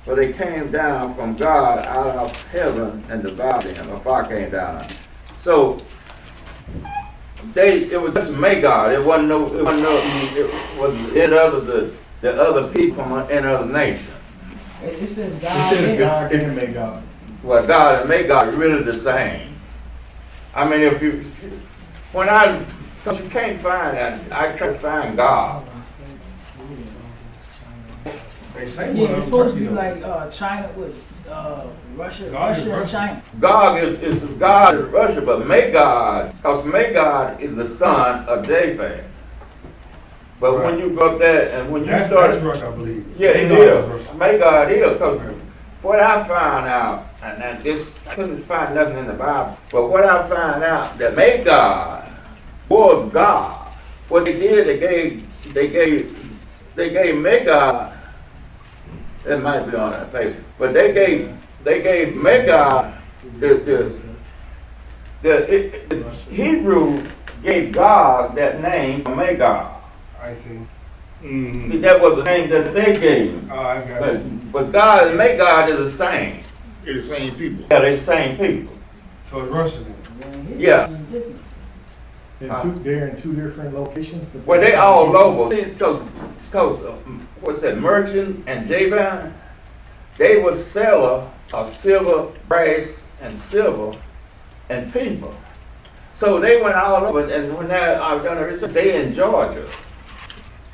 But they came down from God out of heaven and devoured them. A fire came down. So it was just Magog. It wasn't the other people from any other nation. It says It God. says God and Magog. Well, God and Magog are really the same. I mean, when I Cause you can't find, I try to find God. They say Yeah, it's supposed to be like China with Russia, God is Russia and Russia. China. God is God is Russia, but Magog, cause Magog is the son of Japheth. But when Right. you go up there and when you That's started, Russia, I believe. yeah, it Magog is. Russia. Magog is, cause what I found out, and this I couldn't find nothing in the Bible, but what I found out that Magog was God. What they did, they gave Magog. It might be on that paper, but they gave Magog the Hebrew gave God that name for Magog. I see. See, Mm-hmm. that was the name that they gave him. Oh, I got you. But God and Magog is the same. They're the same people. Yeah, they're the same people. So it's Russia then. Yeah. They're in two different locations. but Well, they all over. See, cause what's that? Merchant and Javan, they was seller of silver, brass, and silver, and people. So they went all over, and when I've done research, they in Georgia.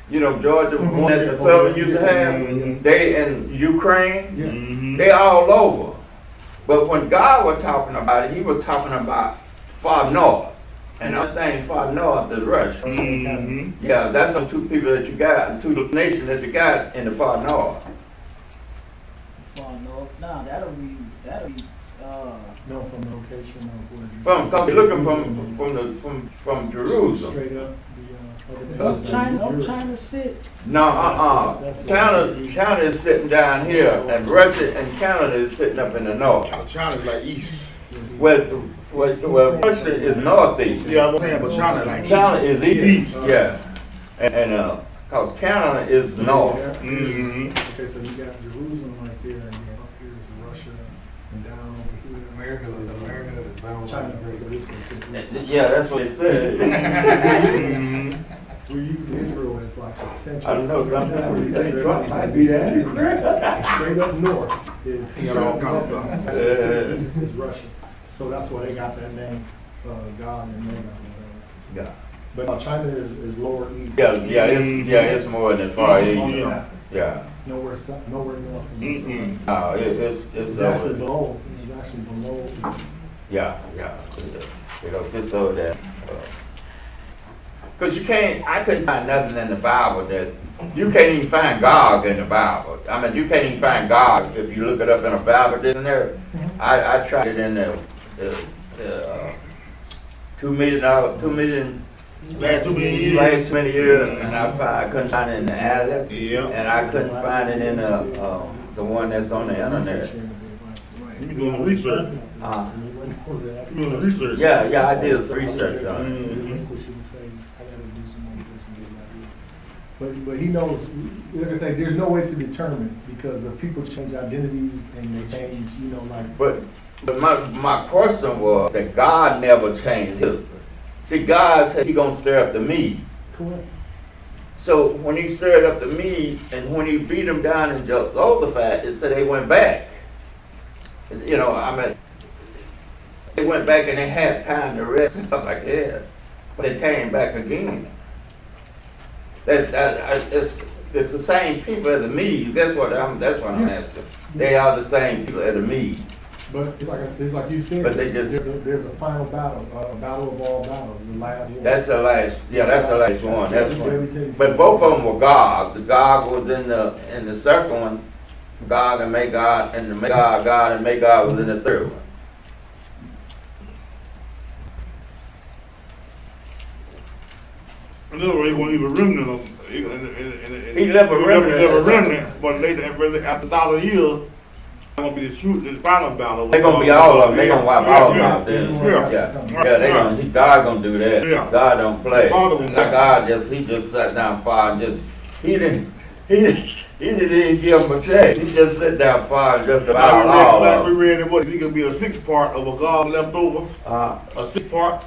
You know, Georgia, Mhm. one that the Southern used to have. Mhm. They in Ukraine. Yeah. Mm-hmm. They all over. But when God was talking about it, he was talking about far north. And the other thing far north is Russia. Mm-hmm. Yeah, that's the two people that you got, the two nations that you got in the far north. Far north. Nah, that'll be No, from the location of where you. Cause you're looking from Jerusalem. Straight up, China sit. No, China is sitting down here, and Russia and Canada is sitting up in the north. China's like east. Well, Russia is northeast. Yeah, I'm saying, but China like China east. is east, yeah. And cause Canada is north. Mm-hmm. Okay, so you got Jerusalem right there, and then up here is Russia, and down over here. America is bound by China, the great. Yeah, that's what it said. We use Israel as like a central. I don't know, sometimes we say Straight Trump might be that. up north is. got all kinds of stuff. East is Russia, so that's why they got that name, God and Magog. Yeah. But China is lower east. It's more than far east. Yeah. Yeah. Nowhere south, nowhere north. Mm-mm. No, it's It's actually over. below, it's actually below. Yeah. Because it's over there. Cause I couldn't find nothing in the Bible that, you can't even find God in the Bible. I mean, you can't even find God if you look it up in a Bible, isn't there? I tried it in the $2 million, Last 2 million years. last 20 years, and I couldn't find it in the atlas, Yeah. and I couldn't find it in the one that's on the internet. You be doing the research. You doing the research. Yeah, I did research on it. But he knows, like I say, there's no way to determine because of people change identities and they change, But my question was that God never changed his. See, God said he gonna stir up the meat. Correct. So when he stirred up the meat and when he beat them down in Jehoshaphat, it said they went back. You know, I mean, they went back and they had time to rest and stuff like that. But they came back again. It's the same people as the Medes. That's what I'm asking. They are the same people as the Medes. But it's like you said, But they just- there's a final battle, a battle of all battles, the last one. That's the last. Yeah, that's the last one. That's one. Everything- But both of them were Gog. The Gog was in the second one. Gog and Magog, and the Magog, God and Magog was in the third one. In other words, he won't leave a remnant of. He left a remnant. He left a remnant, but later, after 1,000 years, it's gonna be the final battle. They're gonna be all of them. They're gonna wipe all of them out there. Yeah. Yeah, God gonna do that. Yeah. God don't play. Father gonna Like play. God he just sat down far and he didn't even give him a check. He just sat down far and just about all Like of we them. read it, what, he could be a sixth part of a God left over? A sixth part?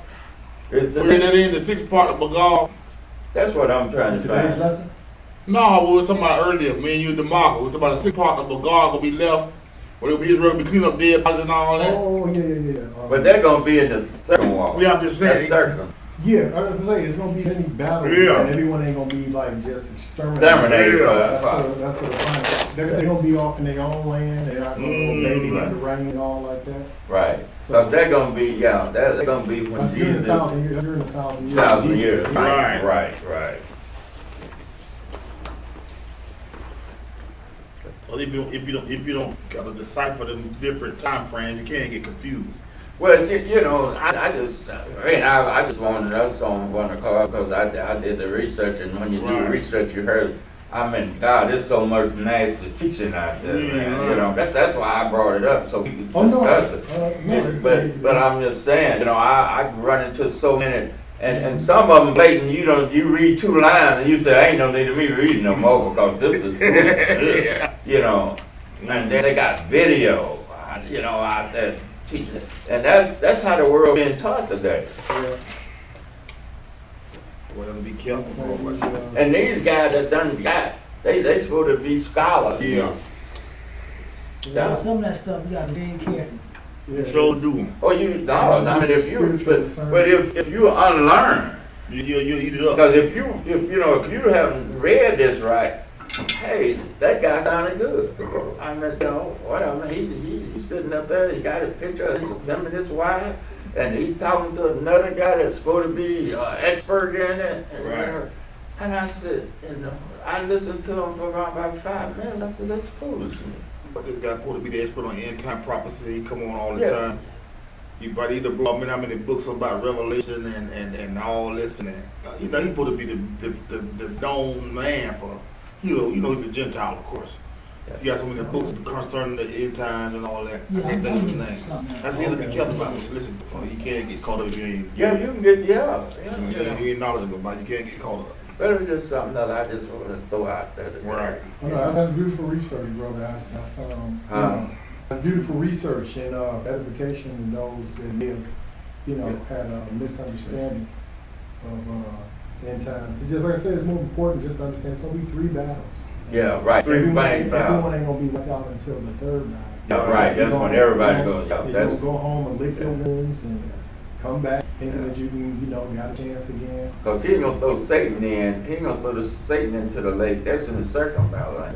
We read that in the sixth part of a God? That's what I'm trying to Today's find. lesson? No, we were talking about earlier, me and you and DeMarco, we were talking about a sixth part of a God gonna be left, where Israel will be clean up dead bodies and all that. Oh, yeah. But they're gonna be in the second wall. Yeah, I'm just That saying. circle. Yeah, I was gonna say, it's gonna be many battles, Yeah. and everyone ain't gonna be like just exterminated. Exterminated, Yeah. That's what the final, they're gonna be off in their own land, they're not gonna maybe like the rain and all like that. Right. So they're gonna be, yeah, that's gonna be when That's during Jesus, 1,000 years, during 1,000 years. 1,000 years. Right. Right. Well, if you don't gotta decipher them different time frames, you can't get confused. Well, you know, I just wanted us on one of the call because I did the research, and when you do Right. research, you heard, I mean, God, there's so much nasty teaching out there, man. You know, that's why I brought it up, so we could Oh, no, discuss it. no, it's- But I'm just saying, you know, I run into so many, and some of them blatant, you read 2 lines and you say, ain't no need of me reading no more because this is foolish, you know. And then they got video, you know, out there teaching it. And that's how the world being taught today. Well, be careful. And these guys that done got, they supposed to be scholars. Yeah. Yeah. Some of that stuff you gotta be very careful. Yeah. Sure do. Oh, no, I mean, if you, but if you unlearn, You eat it up. because if you haven't read this right, hey, that guy sounded good. I mean, you know, whatever, he's sitting up there, he got a picture of him and his wife, and he's talking to another guy that's supposed to be expert in it. And, Right. And I said, I listened to him for around about 5 minutes. I said, that's foolishness. But this guy supposed to be the expert on end time prophecy. Come on all the Yeah. time. You but he done brought me how many books about Revelation and all this and that. You know, he supposed to be the known man for. You know he's a Gentile, of course. You got so many books concerning the end times and all that. Yeah, I think that's his I'm name. something. That's the other thing. Careful about what you listen for. You can't get caught up if you ain't. Yeah, you can get, You ain't knowledgeable about it. You can't get caught up. But it was just something that I just wanted to throw out there. today. Right. Oh, no, that's beautiful research, brother. That's you know, that's beautiful research and edification in those that may have, you know, had a misunderstanding of end times. It's just like I said, it's more important just to understand it's gonna be 3 battles. Yeah, right. Everyone Everybody ain't gonna be wiped out until the 3rd battle. Yeah, right. That's when everybody goes. Yeah, You're that's gonna go home and lick your wounds and come back thinking that you can, you know, got a chance again. because he ain't gonna throw Satan in. He ain't gonna throw the Satan into the lake. That's in the circumvalent.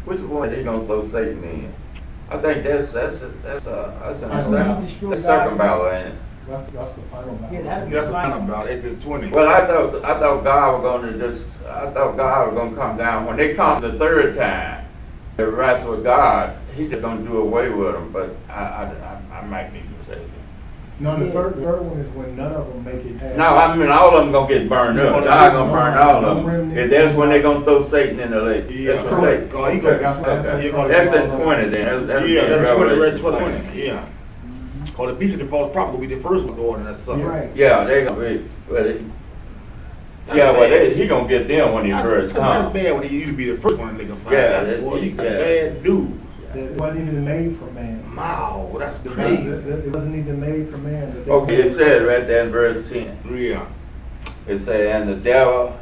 Which one he gonna throw Satan in? I think that's in the circumvalent, ain't it? That's the final battle. Yeah, that'd be That's what fine. I'm about. Exodus 20. Well, I thought God was gonna come down when they come the 3rd time. The wrath with God, he just gonna do away with them. But I might be mistaken. No, the third one is when none of them make it past. No, I mean all of them gonna get burned up. God gonna burn all of them. And that's when they gonna throw Satan in the lake. Yeah. That's what Satan. God, he Okay. gonna- Okay. he gonna- That's in 20 then. That's Yeah, in that's 20, Revelation 20. Yeah. Cause the beast of the false prophet will be the first one going in that sucker. Right. Yeah, they gonna be. He gonna get them when he first That's comes. bad when he used to be the first one they can find. Yeah, That's boy, you yeah. bad dude. It wasn't even made for man. Wow, that's It crazy. wasn't even made for man. But they- Okay, it said right there in verse 10. Yeah. It said, and the devil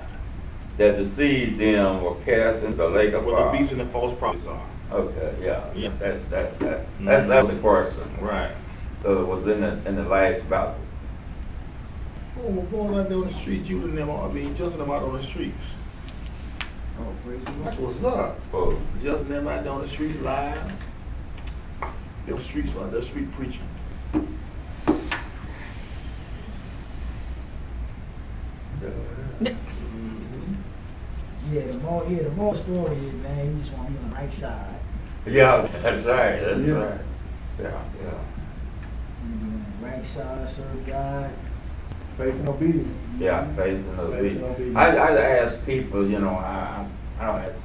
that deceived them will cast into the lake of What fire. the beast and the false prophets are. Okay, yeah. Yeah. That's the person. Right. So it was in the last battle. Oh, going out there on the street, you and them, I mean, just them out on the streets. Oh, praise the That's Lord. what's up. Oh, Just them out there on the street live. Them streets like that street preaching. Yeah, the more story is, man, you just want to be on the right side. yeah, that's right. That's Yeah. right. Yeah, yeah. You be on the right side, serve God. Faith and obedience. Yeah, faith and Faith and obedience. obedience. I ask people, you know, I don't ask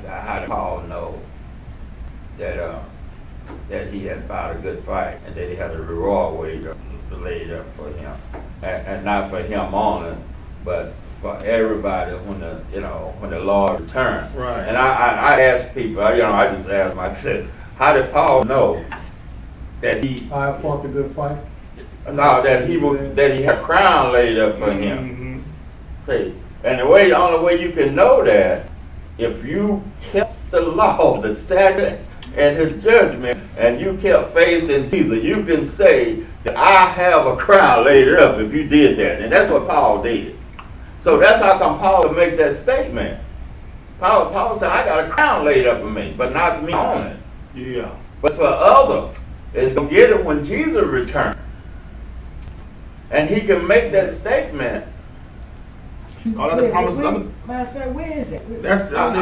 how did Paul know that he had fought a good fight and that he had a reward laid up for him, and not for him only, but for everybody when the Lord returned. Right. And I ask people, I just ask myself, how did Paul know that he? I have fought the good fight. No, that he had a crown laid up for him. Mm-hmm. See, and the only way you can know that, if you kept the law, the statute, and his judgment, and you kept faith in Jesus, you can say I have a crown laid up if you did that. And that's what Paul did. So that's how come Paul would make that statement. Paul said, I got a crown laid up for me, but not me on it. Yeah. But for others, it's going to get it when Jesus returns. And he can make that statement. All of the promises. Matter of fact, where is that? That's I'm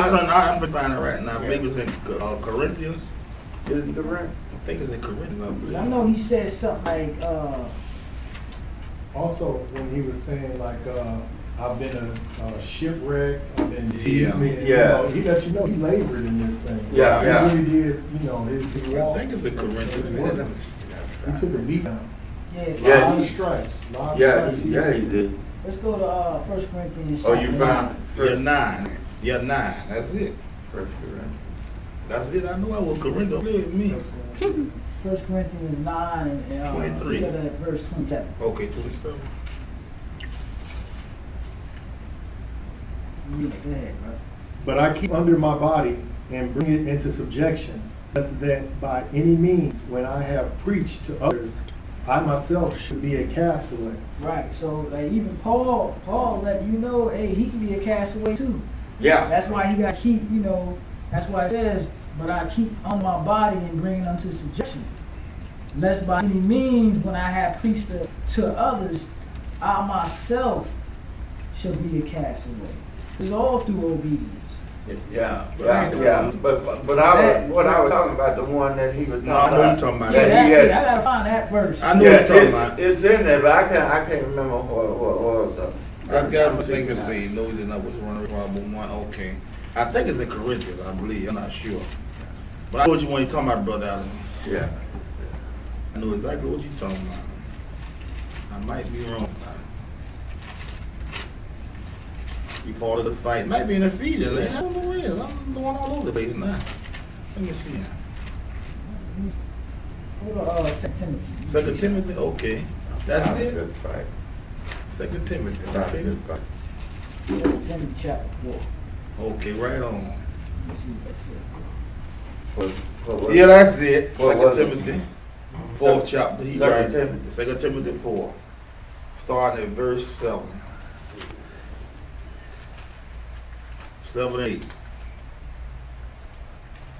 finding it right now. Maybe it's in Corinthians. Isn't it correct? I think it's in Corinthians. I believe. I know he said something like, Also, when he was saying like, I've been a shipwreck, I've been deep, Yeah. he let you know he labored in this thing. Yeah, He yeah. really did, his I walk. think it's in Corinthians. He took a beat down. yeah, Yeah, Lot he- of stripes. Lot of Yeah, stripes. he did. let's go to 1 Corinthians. Oh, you chapter found Yeah, it? 9. Yeah, 9. That's it. First Corinthians. That's it. I know I was Corinthians. Believe me. 1 Corinthians 9 and 23. look at verse 27. Okay, 27. Read it, go ahead, bro. But I keep under my body and bring it into subjection, lest that by any means, when I have preached to others, I myself should be a castaway. Right, so like even Paul let you know, hey, he can be a castaway too. Yeah. That's why he got to keep, that's why it says, but I keep on my body and bring it unto subjection. Lest by any means, when I have preached to others, I myself shall be a castaway. It's all through obedience. Yeah. But what I was talking about, the one that he was No, I talking know about. you're talking about Yeah, that. he had- I gotta find that verse. I know what you're talking about. It's in there, but I can't remember what was. I got to think and say, no, you did not was running from one. Okay. I think it's in Corinthians, I believe. I'm not sure. But I know what you want to talk about, Brother Allen. Yeah. I know exactly what you're talking about. I might be wrong. We fought a good fight. Might be in Ephesians. I don't know where it is. I'm going all over the place now. Let me see now. Go to 2 Timothy. 2 Timothy? Okay. That's Not a it? good fight. 2 Timothy. Not a Okay. good fight. 2 Timothy chapter 4. Okay, right on. Let's see what that says. What was Yeah, it? that's it. What 2 was it? Timothy. 4th chapter. He 2 right. Timothy. 2 Timothy 4. Starting at verse 7. 7 and 8.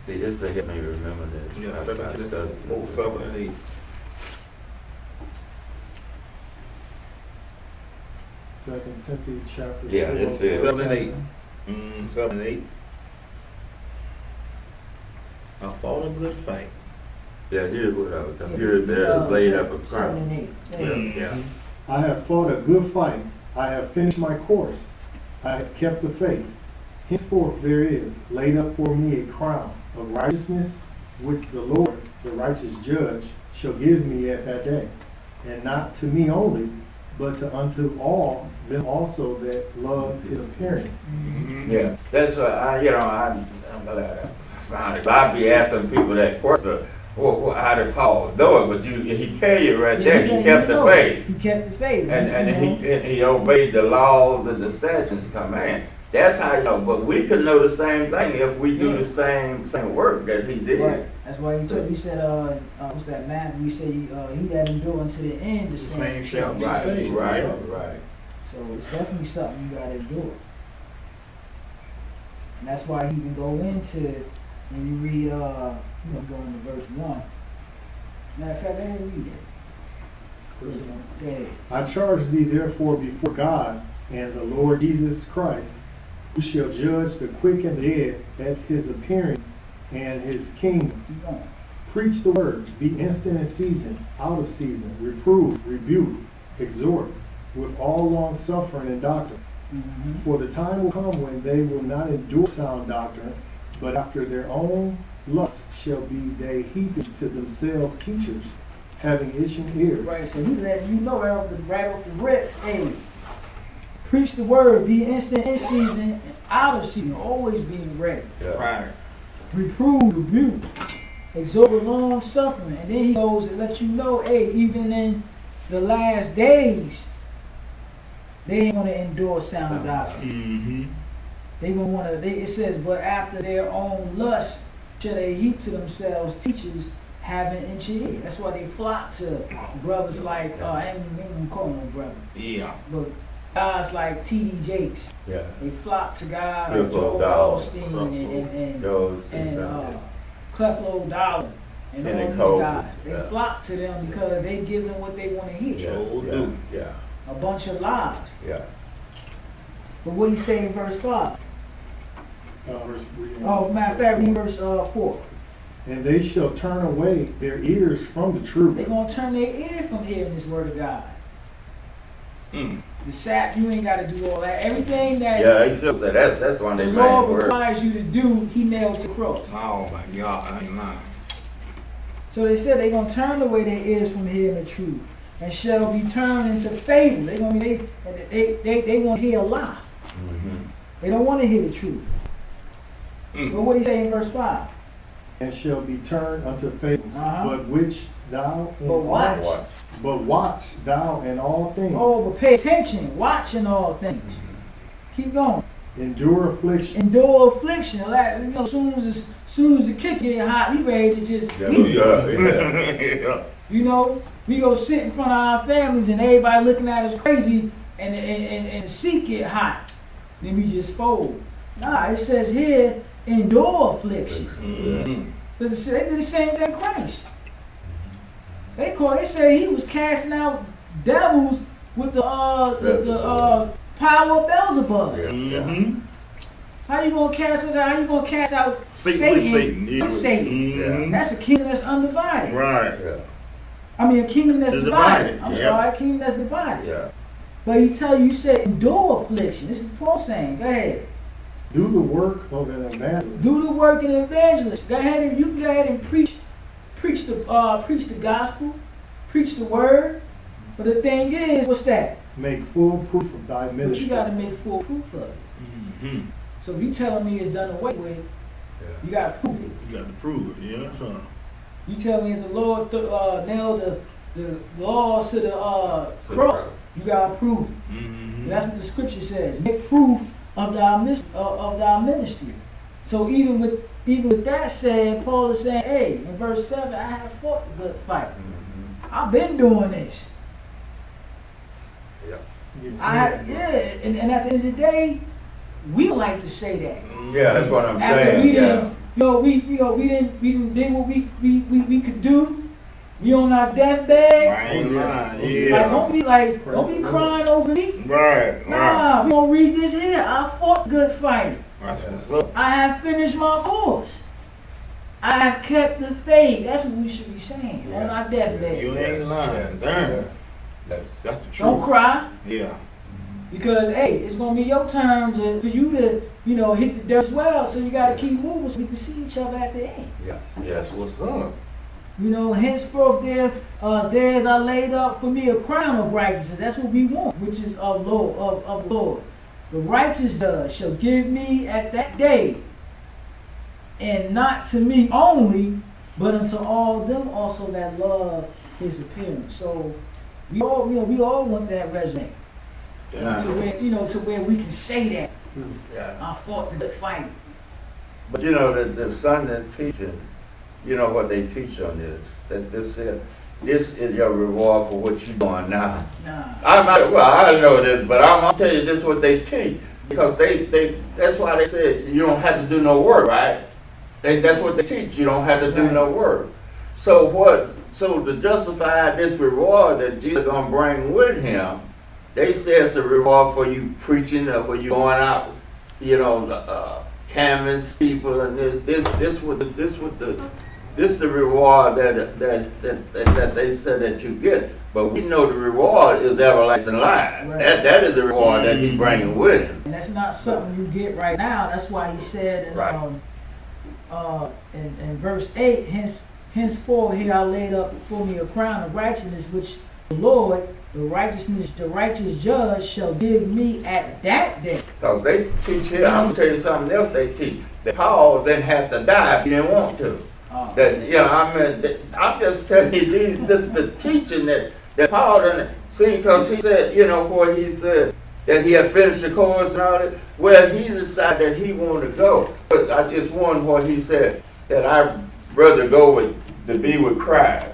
See, this will help me remember this. Yeah, I 2 Timothy studied 4, this. 7 and 8. 2 Timothy chapter 4. Yeah, this is- 7 and 8. 7 and 8. I fought a good fight. Yeah, here's what I was talking. Here, there, laid up a 7 and crown. 8. Yeah. I have fought a good fight. I have finished my course. I have kept the faith. Henceforth there is laid up for me a crown of righteousness, which the Lord, the righteous judge, shall give me at that day. And not to me only, but to unto all them also that love his appearing. Yeah, that's what I'm glad I found it. I'd be asking people that question, well, how did Paul do it? But he tell you right there, he kept the faith. He kept the faith. And he obeyed the laws and the statutes and command. That's how but we could know the same thing if we do the same work that he did. Right. That's why he told. He said, what's that Matthew? He said, he that endure unto the end, the same shall be Right, saved. right, Yeah. right. So it's definitely something you gotta endure. And that's why he can go into when you read go into verse 1. Matter of fact, let me read it. Verse 1. Go ahead. I charge thee therefore before God and the Lord Jesus Christ, who shall judge the quick and the dead at his appearing and his kingdom. Keep going. Preach the word, be instant in season, out of season, reprove, rebuke, exhort, with all long suffering and doctrine. Mm-hmm. For the time will come when they will not endure sound doctrine, but after their own lust shall be they heaping to themselves teachers, having itching ears. Right, so he letting you know right off the rip, hey, preach the word, be instant in season and out of season, always being ready. Yeah. Right. Reprove, rebuke, exhort with long suffering. And then he goes and lets you know, hey, even in the last days, they ain't gonna endure sound doctrine. Mm-hmm. They gonna wanna, it says, but after their own lust shall they heap to themselves teachers have an inch of ear. That's why they flock to brothers like, I ain't even calling no brother, Yeah. but guys like T.D. Jakes. Yeah. They flock to guys Creflo like Joel Dollar. Osteen and Those Creflo Dollar and all Kenny these Cole, guys. They yeah. flock to them because they give them what they want to hear. Sure do. Yeah. A bunch of lies. Yeah. But what he say in verse 5? Reading. Oh, matter of fact, read verse 4. And they shall turn away their ears from the truth. They're going to turn their ear from hearing this word of God. Mm. The sap, you ain't got to do all that. Everything that Yeah, he should say that's one the of their Lord main words. requires you to do, he nailed to the cross. Oh my God, I ain't lying. So they said they're going to turn away their ears from hearing the truth and shall be turned into fable. They want to hear a lie. Mhm. They don't want to hear the truth. Mm. But what do he say in verse 5? And shall be turned unto fables, Uh-huh. but which thou in But watch. Watch. But watch thou in all things. Oh, but pay attention. Watch in all things. Keep going. Endure affliction. Endure affliction. Like, you know, as soon as the kitchen get hot, we ready to just Yeah, leave. Yeah. You know, we go sit in front of our families and everybody looking at us crazy and the seat get hot. Then we just fold. Nah, it says here, endure affliction. Mhm. They did the same thing to Christ. They say he was casting out devils with the power of Beelzebub. Yeah. Mhm. How you gonna cast us out? How you gonna cast out Satan with Satan. Yeah. with Satan? Mhm. That's a kingdom that's undivided. Right. Yeah. I mean, a kingdom that's It's divided. divided, I'm yeah. sorry, a kingdom that's divided. Yeah. But he tell you said endure affliction. This is Paul saying. Go ahead. Do the work of an evangelist. Do the work of an evangelist. Go ahead and you can go ahead and preach the gospel, preach the word. But the thing is, what's that? Make full proof of thy But you ministry. got to make full proof of it. Mhm. So if you telling me it's done away with, you got to prove it. You got to prove it. Yeah. Huh. You tell me if the Lord nailed the laws to the cross, you got to prove it. Mhm. And that's what the scripture says. Make proof of thy ministry. So even with that said, Paul is saying, hey, in verse 7, I have fought the good fight. I've been doing this. And at the end of the day, we don't like to say that. Yeah, that's what I'm After saying. we Yeah. didn't, we did what we could do. We on our deathbed. I ain't lying. Like, don't be crying over me. Right. Nah, we gonna read this here. I fought the good fight. That's what's up. I have finished my course. I have kept the faith. That's what we should be saying on our deathbed. You ain't lying. Damn. That's the truth. Don't cry, Yeah. because hey, it's gonna be your turn for you to, hit the dirt as well. So you gotta keep moving so we can see each other at the end. Yeah. That's what's up. Henceforth there's are laid up for me a crown of righteousness. That's what we want, which is of the Lord. The righteous judge shall give me at that day, and not to me only, but unto all them also that love his appearance. So we all want that resume. That's To where we can say that Yeah. I fought the good fight. But you know, the Sunday teaching, you know what they teach on this, that this is your reward for what you're doing now. Nah. I know this, but I'm tell you this is what they teach. Because that's why they said you don't have to do no work, right? That's what they teach, you don't have to do no work. So to justify this reward that Jesus is going to bring with him, they say it's a reward for you preaching, or for you going out, canvas people, and this the reward that they said that you get. But we know the reward is everlasting life. Right. That is the reward that he's bringing with him. And that's not something you get right now. That's why he said in verse 8, henceforth here I laid up for me a crown of righteousness, which the Lord, the righteous judge, shall give me at that day. Because they teach here, I'm going to tell you something else they teach. That Paul didn't have to die if he didn't want to. I'm just telling you, this is the teaching that Paul didn't see, because he said, where he said that he had finished the course and all that. Well, he decided that he wanted to go. But I just wondered where he said that I'd rather go with to be with Christ.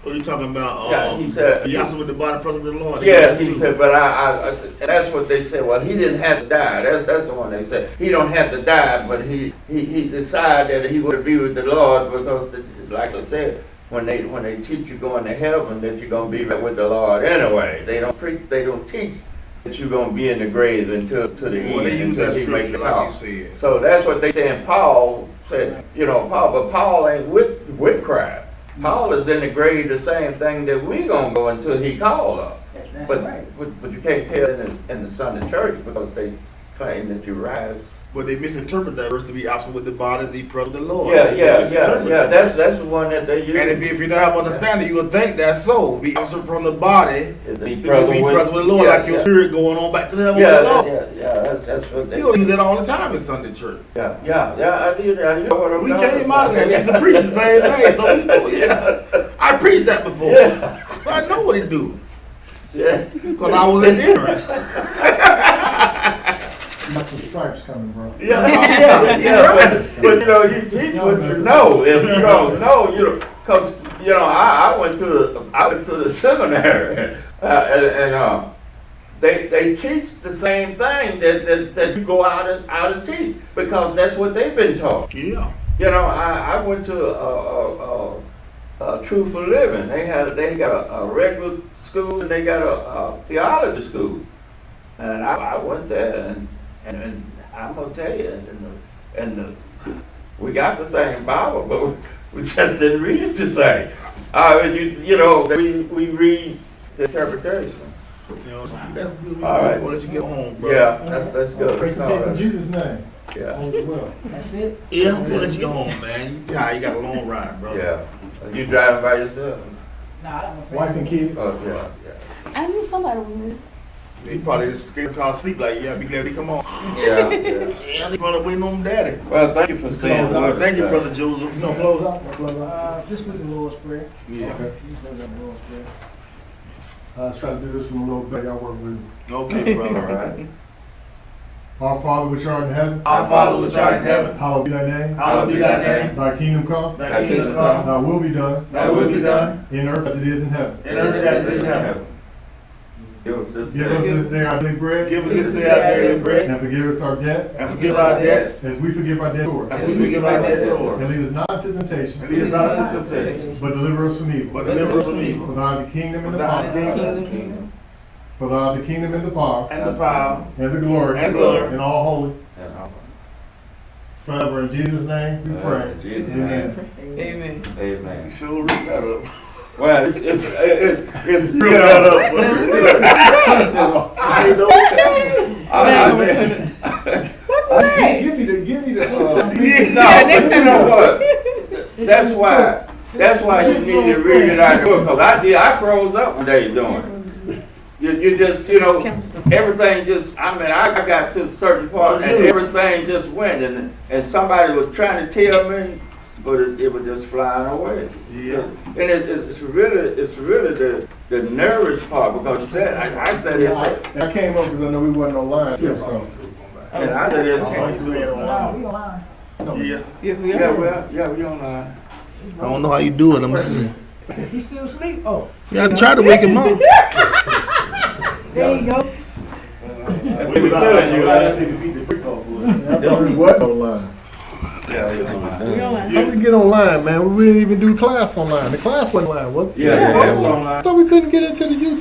What are you talking about? Yeah, he said- you also with the body present with the Lord. Yeah, he said, but and that's what they said. Well, he didn't have to die. That's the one they said. He don't have to die, but he decided that he would be with the Lord because, like I said, when they teach you going to heaven, that you're gonna be with the Lord anyway. They don't teach that you're gonna be in the grave until the Well, they end, use until that he makes scripture it like out. you said. So that's what they saying. Paul said, but Paul ain't with Christ. Paul is in the grave, the same thing that we gonna go until he called us. That's But, right. but you can't tell in the Sunday church because they claim that you rise. But they misinterpret that verse to be absent with the body, be present with the Lord. Yeah. They misinterpret that. That's the one that they use. And if you don't have understanding, you would think that's so. Be absent from the body, Be be present with the Lord, like your spirit going on back to the heaven with the Lord. That's what they You don't use that all the time in Sunday church. Yeah, I know what I'm We talking came out of that. about. We used to preach the same thing, so we know. Yeah, I preached that before. Yeah. So I know what he do Yeah. because I was in ignorance. You got some stripes coming, bro. Yeah, but you teach what you know. If you don't know, because I went to the seminary, and they teach the same thing that you go out and teach because that's what they've been taught. Yeah. I went to a Truth for Living. They got a regular school and they got a theology school, and I went there and I'm gonna tell you, we got the same Bible, but we just didn't read it the same. We read the interpretation. That's good. All right. We'll let you get home, bro. Yeah, that's good. Praise the King in Jesus' name. Yeah, All is well. That's it. Yeah, we'll let you go home, man. Yeah, you got a long ride, bro. yeah. You driving by yourself? Nah, I'm a Wife and kids. Oh yeah. I knew somebody was missing. He probably just scared to call sleep like, yeah, be glad he come on. Yeah. Yeah, they probably waiting on daddy. Well, thank you for staying with us. Thank you, Brother Joseph. You gonna close out? Close out? This was the Lord's Prayer. Yeah. Okay. This was the Lord's Prayer. Let's try to do this one a little better. Y'all work with me. Okay, brother. All right. Our Father which art in heaven, Our Father which art in heaven, hallowed be thy name. hallowed be thy name. Thy kingdom come, Thy kingdom come, thy will be done, thy will be done, in earth as it is in heaven. in earth as it is in heaven. Give us this Give us day. this day our daily bread, Give us this day our daily bread, and forgive us our debt, and forgive our debts, as we forgive our debtors. as we forgive our debtors. And lead us not into temptation, And lead us not into temptation, but deliver us from evil. but deliver us from For evil. thine is the kingdom and the For thine is the power, kingdom, for thine is the kingdom and the power, and the power, and the glory, and glory, and all holy, And all. forever. In Jesus' name we pray. In Jesus' Amen. Amen. Amen. you sure read that up. Well, it's Read that up, bro. I know. Give me the. No, but you know what? That's why you need to read it out of the book, because I froze up one day doing it. You just, everything just, I got to a certain part and everything just went and somebody was trying to tell me, but it was just flying away. Yeah. And it's really the nervous part because you said, I said this, I came up because I know we wasn't online too, so. and I said this. Nah, we online. Yeah. Yes, we Yeah, are. well, we online. I don't know how you do it. I'm see. He still asleep? Oh, Yeah, I tried to wake him up. there you go. We be killing you, man. I thought we wasn't online. Yeah, We online. How we get online, man? We didn't even do class online. The class wasn't online, was it? yeah, I thought we couldn't get into the YouTube.